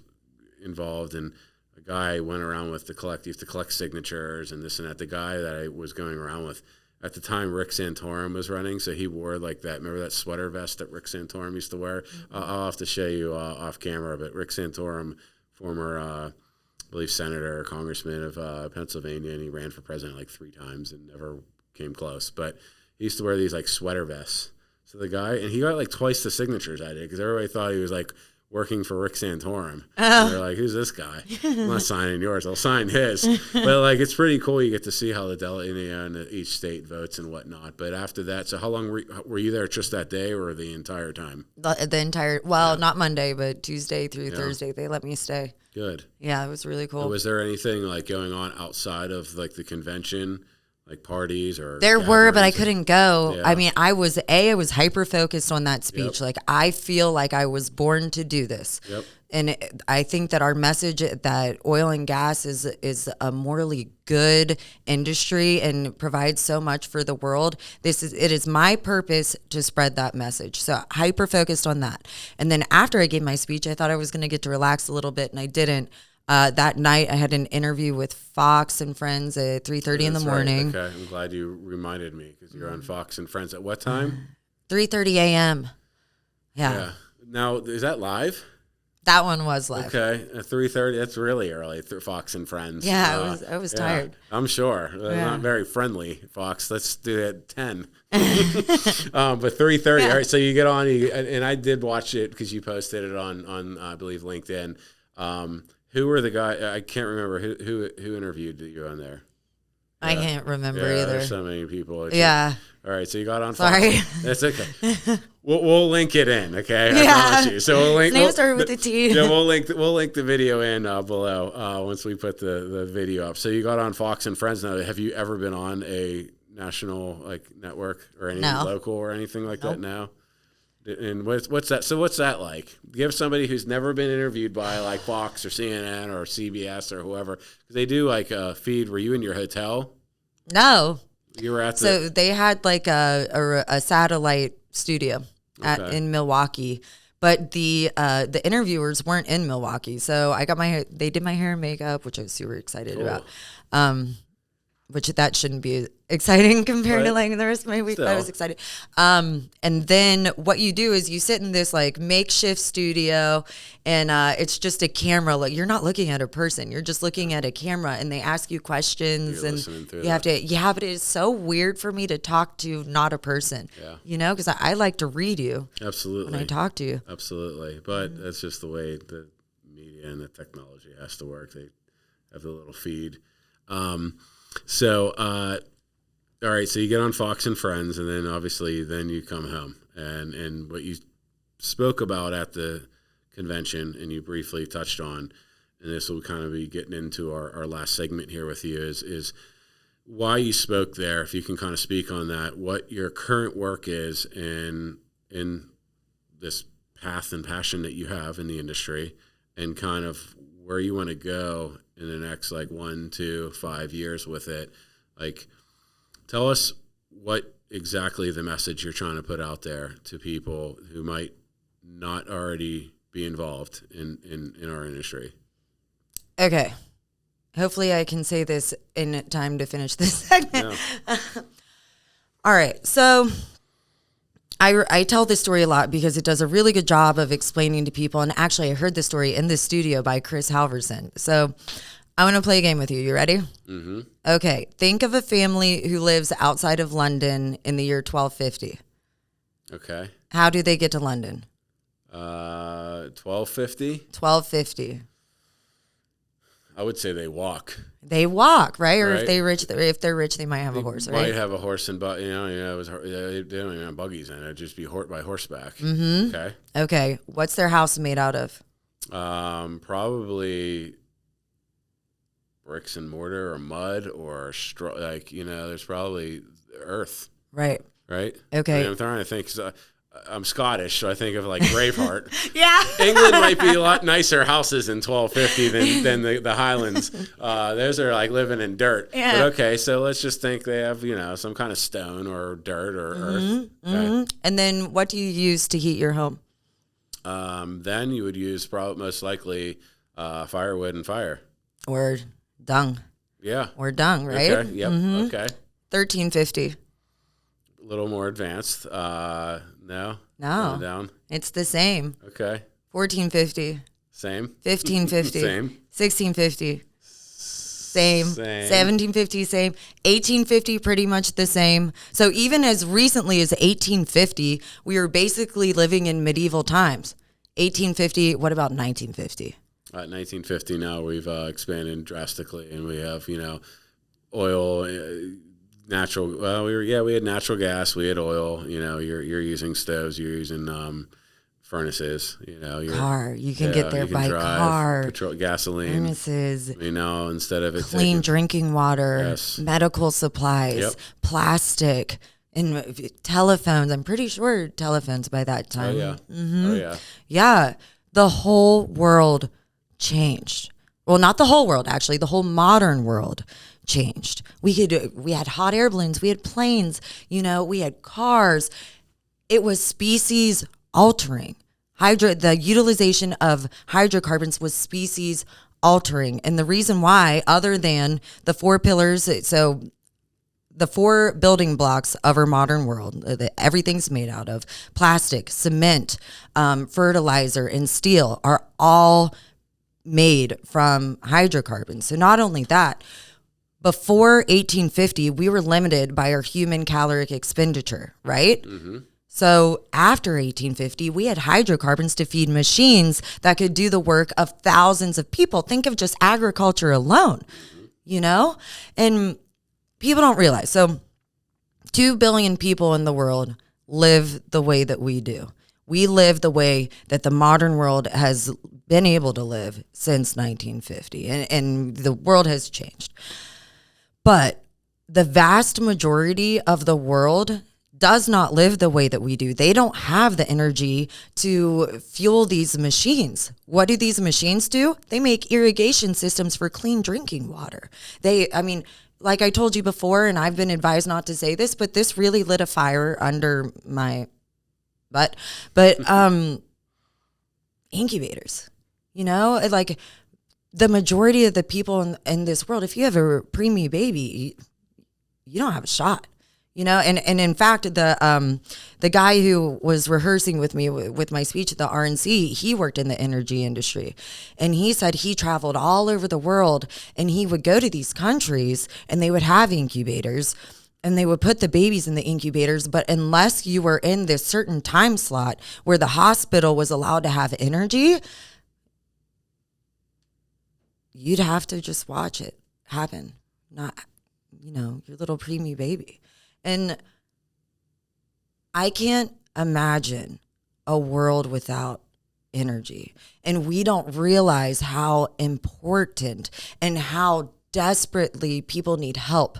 involved, and a guy went around with you have to collect signatures and this and that. The guy that I was going around with at the time, Rick Santorum was running, so he wore like that. Remember that sweater vest that Rick Santorum used to wear? I'll have to show you off camera, but Rick Santorum, former, I believe, senator or congressman of Pennsylvania, and he ran for president like 3 times and never came close. But he used to wear these like sweater vests. So the guy, and he got like twice the signatures I did, because everybody thought he was like working for Rick Santorum. And they're like, who's this guy? I'm not signing yours. I'll sign his. But like, it's pretty cool. You get to see how the delegate in each state votes and whatnot. But after that, so how long were you there, just that day or the entire time? The entire, not Monday, but Tuesday through Thursday, they let me stay. Good. Yeah, it was really cool. Was there anything like going on outside of like the convention, like parties or? There were, but I couldn't go. Yeah. I mean, I was hyper focused on that speech. Yep. Like, I feel like I was born to do this. Yep. And I think that our message that oil and gas is a morally good industry and provides so much for the world. It is my purpose to spread that message. So hyper focused on that. And then after I gave my speech, I thought I was going to get to relax a little bit, and I didn't. That night, I had an interview with Fox and Friends at 3:30 in the morning. Right. Okay, I'm glad you reminded me, because you're on Fox and Friends at what time? 3:30 a.m. Yeah. Now, is that live? That one was live. Okay, at 3:30. That's really early. Fox and Friends. Yeah, I was tired. I'm sure. Not very friendly, Fox. Let's do it at 10. But 3:30. All right. So you get on, and I did watch it because you posted it on I believe LinkedIn. Who were the guy? I can't remember who interviewed you on there. I can't remember either. There's so many people. Yeah. All right, so you got on Sorry. Fox. That's okay. We'll link it in, okay? Yeah. I promise you. So we'll link. Name started with a T. Yeah, we'll link the video in below once we put the video up. So you got on Fox and Friends. Now, have you ever been on a national network or any local or anything like that now? And what's that? So what's that like? Give somebody who's never been interviewed by Fox or CNN or CBS or whoever, because they do a feed. Were you in your hotel? No. You were at So they had a satellite studio in Milwaukee, but the interviewers weren't in Milwaukee. So I got they did my hair and makeup, which I was super excited about. Which that shouldn't be exciting compared to the rest of my week. But I was excited. And then what you do is you sit in this makeshift studio, and it's just a camera. You're not looking at a person. You're just looking at a camera, and they ask you questions, and you have to. Yeah, but it's so weird for me to talk to not a person. Yeah. Because I like to read you. Absolutely. When I talk to you. Absolutely, but that's just the way the media and the technology has to work. They have the little feed. So, all right, so you get on Fox and Friends, and then obviously then you come home. And what you spoke about at the convention, and you briefly touched on, and this will kind of be getting into our last segment here with you, is why you spoke there, if you can kind of speak on that, what your current work is in this path and passion that you have in the industry, and kind of where you want to go in the next 1 to 5 years with it. Tell us what exactly the message you're trying to put out there to people who might not already be involved in our industry. Okay. Hopefully I can say this in time to finish this segment. Yeah. All right. So I tell this story a lot because it does a really good job of explaining to people. And actually, I heard this story in the studio by Chris Halverson. So I want to play a game with you. You ready? Mm-hmm. Okay. Think of a family who lives outside of London in the year 1250. Okay. How do they get to London? 1250? 1250. I would say they walk. They walk, right? Or if they're rich, they might have a horse, right? Might have a horse and they don't even have buggies in it. It'd just be by horseback. Mm-hmm. Okay. Okay. What's their house made out of? Probably bricks and mortar or mud or straw. There's probably earth. Right. Right. Okay. I'm trying to think. I'm Scottish, so I think of Braveheart. Yeah. England might be a lot nicer houses in 1250 than the Highlands. Those are living in dirt. Yeah. But okay, so let's just think they have, some kind of stone or dirt or earth. Okay. Mm-hmm. And then what do you use to heat your home? Then you would use most likely firewood and fire. Or dung. Yeah. Or dung, right? Okay. Yep. Mm-hmm. Okay. 1350. A little more advanced. No. Down. It's the same. Okay. 1450. Same. 1550. Same. 1650. Same. 1750. Same. 1850. Pretty much the same. So even as recently as 1850, we were basically living in medieval times. 1850. What about 1950? 1950. Now we've expanded drastically, and we have oil. Natural. Well, we had natural gas. We had oil. You're using stoves. You're using furnaces. Car. You can get there by car. Petrol, gasoline. Furnaces. Instead of clean drinking water. Yes. Medical supplies. Yep. Plastic. And telephones. I'm pretty sure telephones by that time. Oh yeah. Mm-hmm. Oh yeah. Yeah. The whole world changed. Well, not the whole world, actually. The whole modern world changed. We had hot air balloons. We had planes. We had cars. It was species altering. The utilization of hydrocarbons was species altering. And the reason why, other than the 4 pillars, so the 4 building blocks of our modern world, everything's made out of plastic, cement, fertilizer, and steel are all made from hydrocarbons. So not only that, before 1850, we were limited by our human caloric expenditure, right? Mm-hmm. So after 1850, we had hydrocarbons to feed machines that could do the work of thousands of people. Think of just agriculture alone, and people don't realize. So 2 billion people in the world live the way that we do. We live the way that the modern world has been able to live since 1950, and the world has changed. But the vast majority of the world does not live the way that we do. They don't have the energy to fuel these machines. What do these machines do? They make irrigation systems for clean drinking water. Like I told you before, and I've been advised not to say this, but this really lit a fire under my butt. But incubators, like the majority of the people in this world, if you have a preemie baby, you don't have a shot. And in fact, the guy who was rehearsing with me with my speech at the RNC, he worked in the energy industry, and he said he traveled all over the world, and he would go to these countries, and they would have incubators, and they would put the babies in the incubators, but unless you were in this certain time slot where the hospital was allowed to have energy, you'd have to just watch it happen, not, your little preemie baby. And I can't imagine a world without energy. And we don't realize how important and how desperately people need help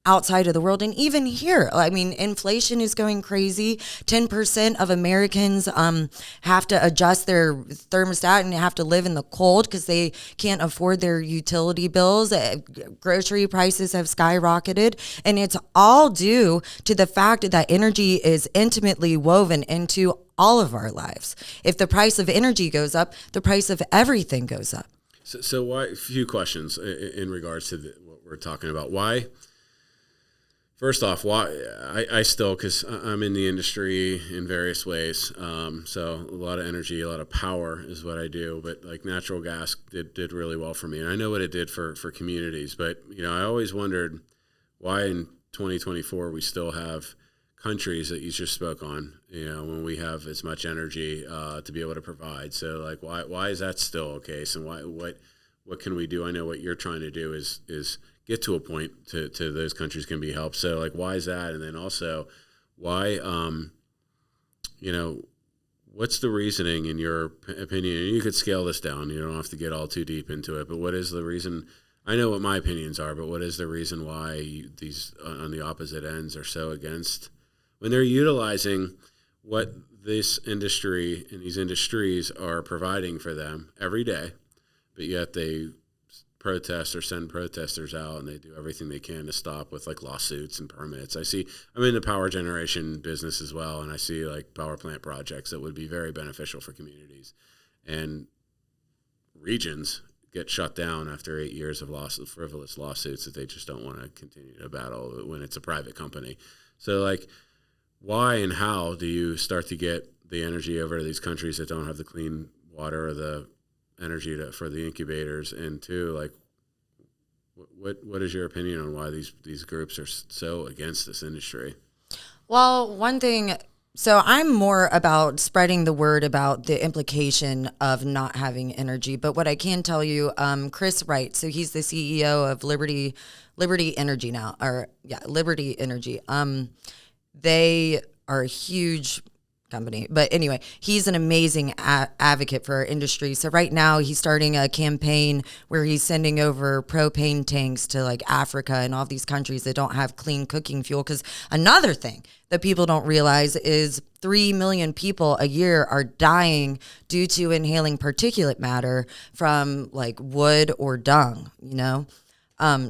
outside of the world. And even here, inflation is going crazy. 10% of Americans have to adjust their thermostat and have to live in the cold because they can't afford their utility bills. Grocery prices have skyrocketed. And it's all due to the fact that energy is intimately woven into all of our lives. If the price of energy goes up, the price of everything goes up. So why, a few questions in regards to what we're talking about. Why? First off, why I still, because I'm in the industry in various ways, so a lot of energy, a lot of power is what I do, but like natural gas did really well for me, and I know what it did for communities, but I always wondered why in 2024 we still have countries that you just spoke on, when we have as much energy to be able to provide. So like why is that still the case, and what can we do? I know what you're trying to do is get to a point to those countries can be helped. So like, why is that? And then also why, what's the reasoning in your opinion? And you could scale this down. You don't have to get all too deep into it, but what is the reason? I know what my opinions are, but what is the reason why these on the opposite ends are so against when they're utilizing what this industry and these industries are providing for them every day, but yet they protest or send protesters out, and they do everything they can to stop with like lawsuits and permits. I'm in the power generation business as well, and I see like power plant projects that would be very beneficial for communities, and regions get shut down after 8 years of frivolous lawsuits that they just don't want to continue to battle when it's a private company. So like, why and how do you start to get the energy over to these countries that don't have the clean water or the energy for the incubators? And two, like, what is your opinion on why these groups are so against this industry? Well, one thing, so I'm more about spreading the word about the implication of not having energy. But what I can tell you, Chris Wright, so he's the CEO of Liberty Energy now, Liberty Energy. They are a huge company. But anyway, he's an amazing advocate for our industry. So right now he's starting a campaign where he's sending over propane tanks to like Africa and all these countries that don't have clean cooking fuel. Because another thing that people don't realize is 3 million people a year are dying due to inhaling particulate matter from like wood or dung,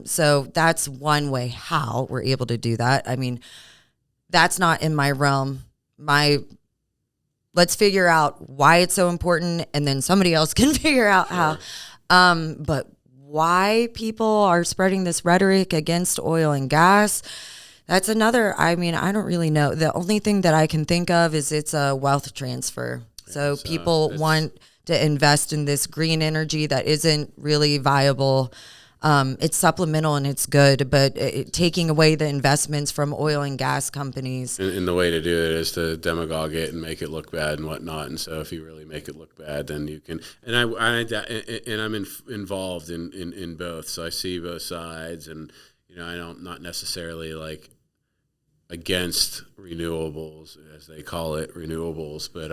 So that's one way how we're able to do that. I mean, that's not in my realm. Let's figure out why it's so important, and then somebody else can figure out how. But why people are spreading this rhetoric against oil and gas, that's another, I don't really know. The only thing that I can think of is it's a wealth transfer. So people want to invest in this green energy that isn't really viable. It's supplemental and it's good, but taking away the investments from oil and gas companies. And the way to do it is to demagogue it and make it look bad and whatnot. And so if you really make it look bad, then you can. And I'm involved in both, so I see both sides. And I don't not necessarily like against renewables, as they call it, renewables, but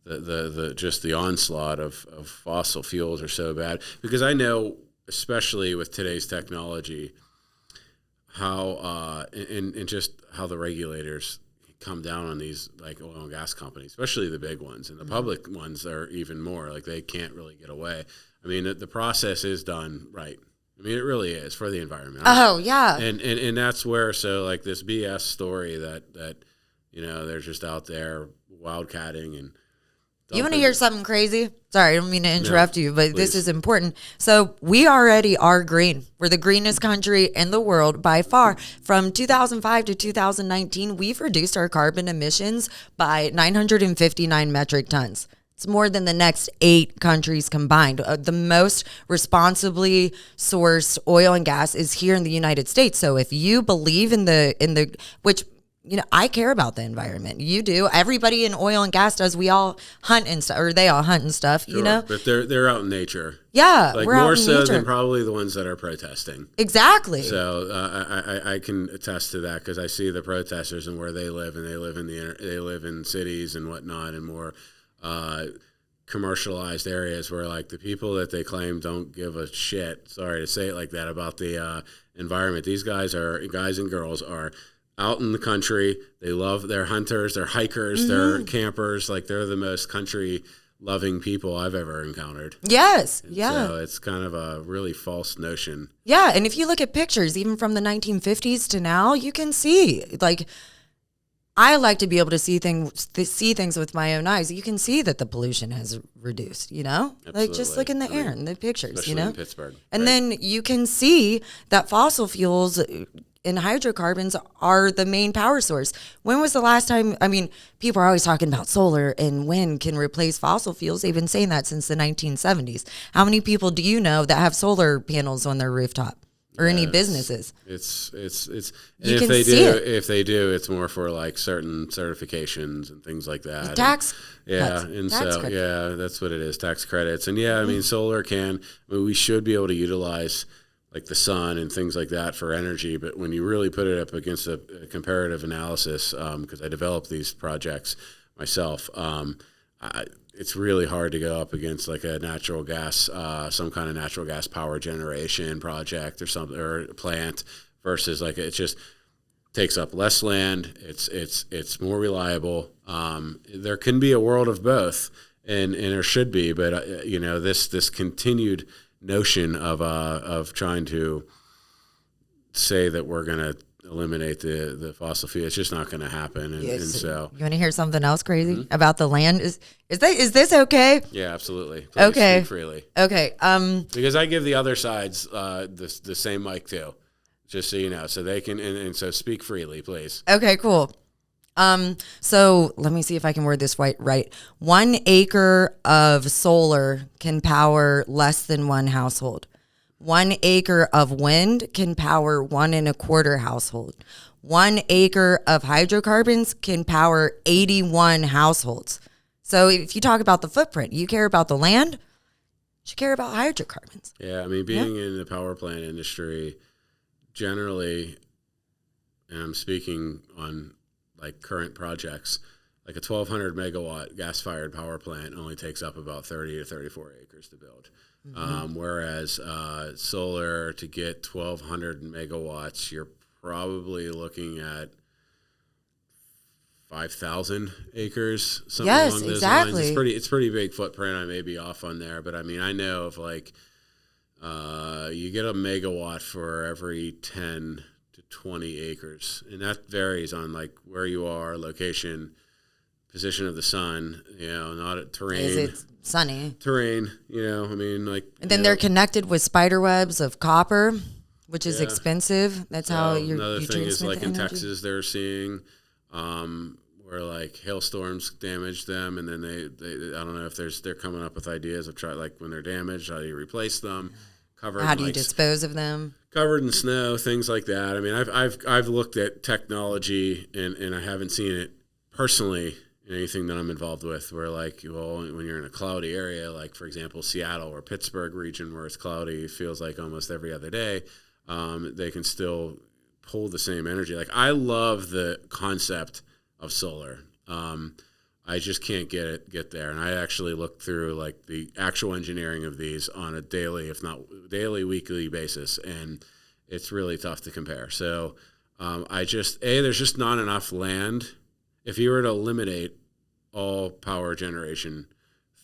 the just the onslaught of fossil fuels are so bad, because I know, especially with today's technology, how and just how the regulators come down on these like oil and gas companies, especially the big ones, and the public ones are even more like they can't really get away. I mean, the process is done right. I mean, it really is for the environment. Oh yeah, and that's where like this BS story that they're just out there wildcatting and. You want to hear something crazy? Sorry, I don't mean to interrupt you, but please. This is important. So we already are green. We're the greenest country in the world by far. From 2005 to 2019, we've reduced our carbon emissions by 959 metric tons. It's more than the next 8 countries combined. The most responsibly sourced oil and gas is here in the United States. So if you believe in the which I care about the environment. You do. Everybody in oil and gas does. We all hunt and stuff, or they all hunt and stuff. Sure, but they're out in nature. Yeah, like we're more out in so nature. than probably the ones that are protesting. Exactly. So I can attest to that because I see the protesters and where they live, and they live in cities and whatnot, and more commercialized areas where like the people that they claim don't give a shit. Sorry to say it like that about the environment. These guys and girls are out in the country. They love their hunters, they're hikers, they're campers. Like they're the most country loving people I've ever encountered. Yes. And yeah. So it's kind of a really false notion. Yeah. And if you look at pictures, even from the 1950s to now, you can see like, I like to be able to see things with my own eyes. You can see that the pollution has reduced, Absolutely. like just look in the air in the pictures, Especially in Pittsburgh. And right? then you can see that fossil fuels and hydrocarbons are the main power source. When was the last time? I mean, people are always talking about solar and wind can replace fossil fuels. They've been saying that since the 1970s. How many people do you know that have solar panels on their rooftop or any businesses? It's You if can they see do, it. if they do, it's more for like certain certifications and things like that. Tax Yeah, cuts, and tax so credits. yeah, that's what it is, tax credits. And yeah, I mean, solar we should be able to utilize like the sun and things like that for energy. But when you really put it up against a comparative analysis, because I developed these projects myself, it's really hard to go up against like a natural gas, some kind of natural gas power generation project or something, or plant, versus like it just takes up less land. It's more reliable. There can be a world of both, and there should be, but this continued notion of trying to say that we're going to eliminate the fossil fuel, it's just not going to happen. And so you want to hear something else crazy about the land? Is this okay? yeah, absolutely. Please Okay. speak freely. Okay. Because I give the other sides the same mic too, just so you know, so they can and so speak freely, please. Okay, cool. So let me see if I can word this right. 1 acre of solar can power less than 1 household. 1 acre of wind can power 1 1/4 household. 1 acre of hydrocarbons can power 81 households. So if you talk about the footprint, you care about the land, you care about hydrocarbons. Yeah, I mean, being in the power plant industry, generally, and I'm speaking on like current projects, like a 1,200 megawatt gas-fired power plant only takes up about 30 to 34 acres to build. Whereas solar, to get 1,200 megawatts, you're probably looking at 5,000 acres, something Yes, along those exactly. lines. It's pretty big footprint. I may be off on there, but I mean, I know of like you get a megawatt for every 10 to 20 acres, and that varies on like where you are, location, position of the sun, not at terrain. Is it sunny? Terrain, I mean, like. And then they're connected with spider webs of copper, which is Yeah. expensive. That's how you another thing is transmit like the in energy. Texas, they're seeing where like hailstorms damage them, and then they I don't know if they're coming up with ideas of like when they're damaged, how do you replace them? covered. How do you like, dispose of them? covered in snow, things like that. I mean, I've looked at technology and I haven't seen it personally in anything that I'm involved with. Where like, well, when you're in a cloudy area, like for example Seattle or Pittsburgh region where it's cloudy, it feels like almost every other day, they can still pull the same energy. Like I love the concept of solar. I just can't get there. And I actually look through like the actual engineering of these on a daily, if not daily, weekly basis. And it's really tough to compare. So there's just not enough land. If you were to eliminate all power generation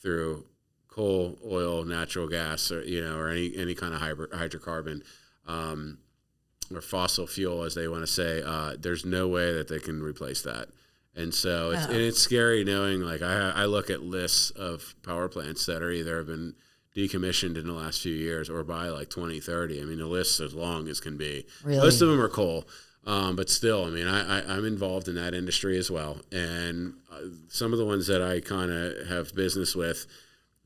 through coal, oil, natural gas, or, or any kind of hydrocarbon, or fossil fuel, as they want to say, there's no way that they can replace that. And so it's scary knowing, like, I look at lists of power plants that are either have been decommissioned in the last few years or by like 2030. I mean, the list's as long as can be. Really? Most of them are coal. But still, I mean, I'm involved in that industry as well. And some of the ones that I kind of have business with,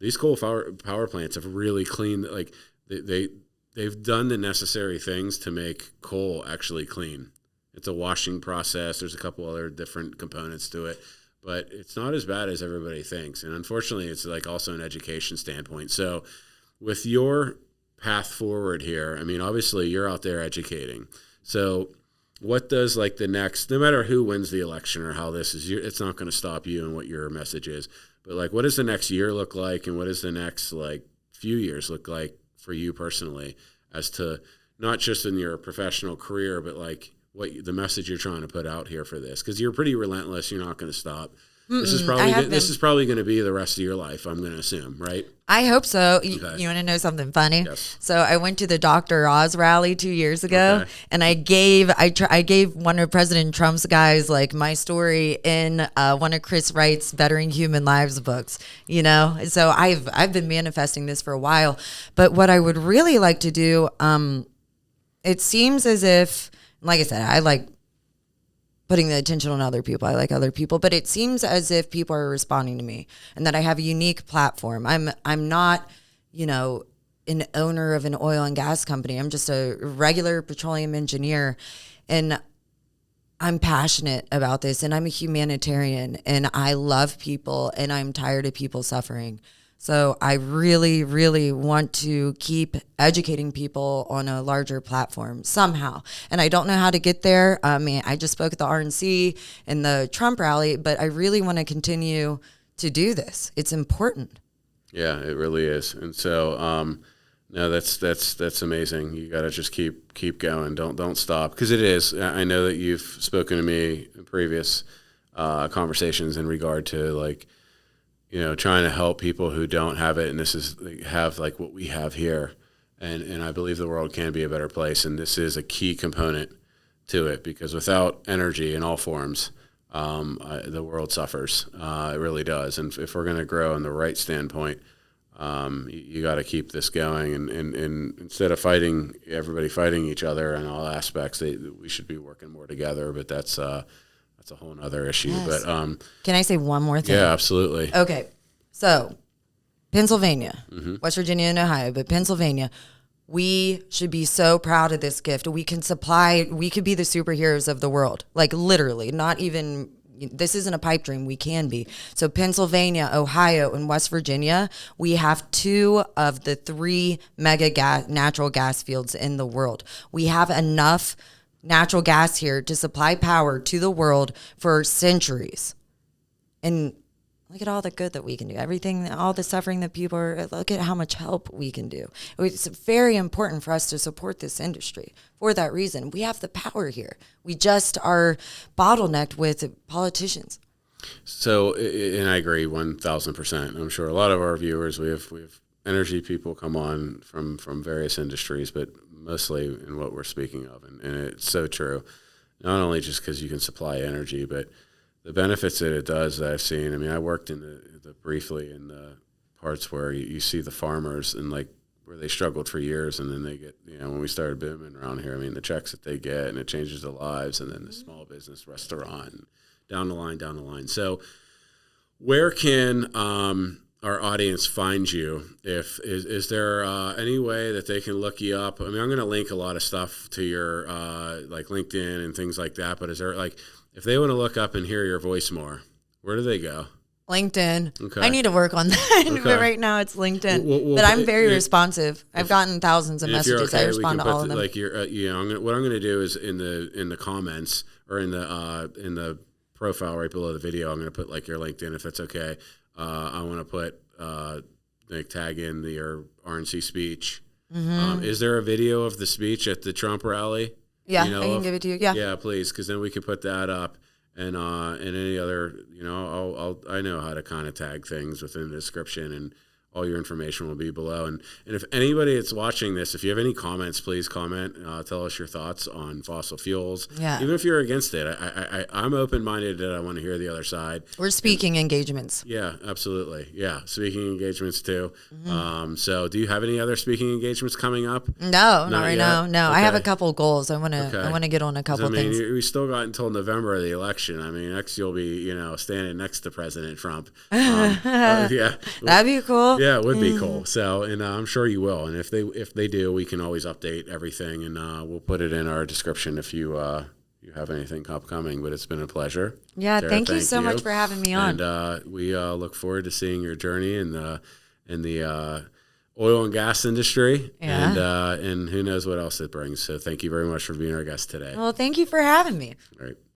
these coal power plants have really cleaned, like, they've done the necessary things to make coal actually clean. It's a washing process. There's a couple other different components to it, but it's not as bad as everybody thinks. And unfortunately, it's like also an education standpoint. So with your path forward here, I mean, obviously you're out there educating. So what does like the next, no matter who wins the election or how this is, it's not going to stop you and what your message is, but like, what does the next year look like? And what does the next like few years look like for you personally, as to not just in your professional career, but like what the message you're trying to put out here for this? Because you're pretty relentless. You're not going to stop. This is probably going to be the rest of your life, I'm going to assume, right? I hope so. Okay. You want to know something funny? Yes. So I went to the Dr. Oz rally 2 years ago, and I gave one of President Trump's guys like my story in one of Chris Wright's Bettering Human Lives books. So I've been manifesting this for a while. But what I would really like to do, it seems as if, like I said, I like putting the attention on other people. I like other people, but it seems as if people are responding to me and that I have a unique platform. I'm not, an owner of an oil and gas company. I'm just a regular petroleum engineer, and I'm passionate about this, and I'm a humanitarian, and I love people, and I'm tired of people suffering. So I really, really want to keep educating people on a larger platform somehow. And I don't know how to get there. I mean, I just spoke at the RNC and the Trump rally, but I really want to continue to do this. It's important. Yeah, it really is. And so, no, that's amazing. You got to just keep going. Don't stop, because it is. I know that you've spoken to me in previous conversations in regard to like, trying to help people who don't have it, and this is have like what we have here, and I believe the world can be a better place, and this is a key component to it, because without energy in all forms, the world suffers. It really does, and if we're going to grow in the right standpoint, you got to keep this going, and instead of everybody fighting each other in all aspects, we should be working more together. But that's a whole nother issue. Yes. But can I say one more thing? Yeah, absolutely. Okay. So Pennsylvania, Mm-hmm. West Virginia and Ohio, but Pennsylvania, we should be so proud of this gift. We could be the superheroes of the world. Like literally, not even, this isn't a pipe dream. We can be. So Pennsylvania, Ohio, and West Virginia, we have 2 of the 3 mega natural gas fields in the world. We have enough natural gas here to supply power to the world for centuries. And look at all the good that we can do. Everything, all the suffering that people are, look at how much help we can do. It's very important for us to support this industry for that reason. We have the power here. We just are bottlenecked with politicians. So, and I agree 1,000%. I'm sure a lot of our viewers, we have energy people come on from various industries, but mostly in what we're speaking of. And it's so true, not only just because you can supply energy, but the benefits that it does that I've seen. I mean, I worked in briefly in the parts where you see the farmers and like where they struggled for years, and then they get, when we started booming around here, I mean, the checks that they get, and it changes their lives, and then the small business restaurant, and down the line. So where can our audience find you, is there any way that they can look you up? I mean, I'm going to link a lot of stuff to your like LinkedIn and things like that. But is there like, if they want to look up and hear your voice more, where do they go? LinkedIn. Okay. I need to work on that, Okay. but right now it's LinkedIn. Well, but I'm very responsive. I've gotten thousands of messages. Okay, I respond to all of them. Like what I'm going to do is in the comments or in the profile right below the video, I'm going to put like your LinkedIn if that's okay. I want to put like tag in your RNC speech. Mm-hmm. Is there a video of the speech at the Trump rally? Yeah, I can give it to you. Yeah, yeah, please, because then we can put that up. And any other, I know how to kind of tag things within the description, and all your information will be below. And if anybody that's watching this, if you have any comments, please comment. Tell us your thoughts on fossil fuels. Yeah. Even if you're against it, I'm open-minded that I want to hear the other side. We're speaking engagements. Yeah, absolutely. Yeah, speaking engagements too. Mm-hmm. So do you have any other speaking engagements coming up? No, not right now. No, Okay. I have a couple goals. I want to get on a couple things. We still got until November of the election. I mean, next you'll be, standing next to President Trump. Yeah, that'd be cool. Yeah, it would be cool. So, and I'm sure you will. And if they do, we can always update everything, and we'll put it in our description if you have anything upcoming. But it's been a pleasure. Yeah, Sarah, thank you so much for having me on. And we look forward to seeing your journey in the oil and gas industry, and who knows what else it brings. So, thank you very much for being our guest today. Well, thank you for having me. All right.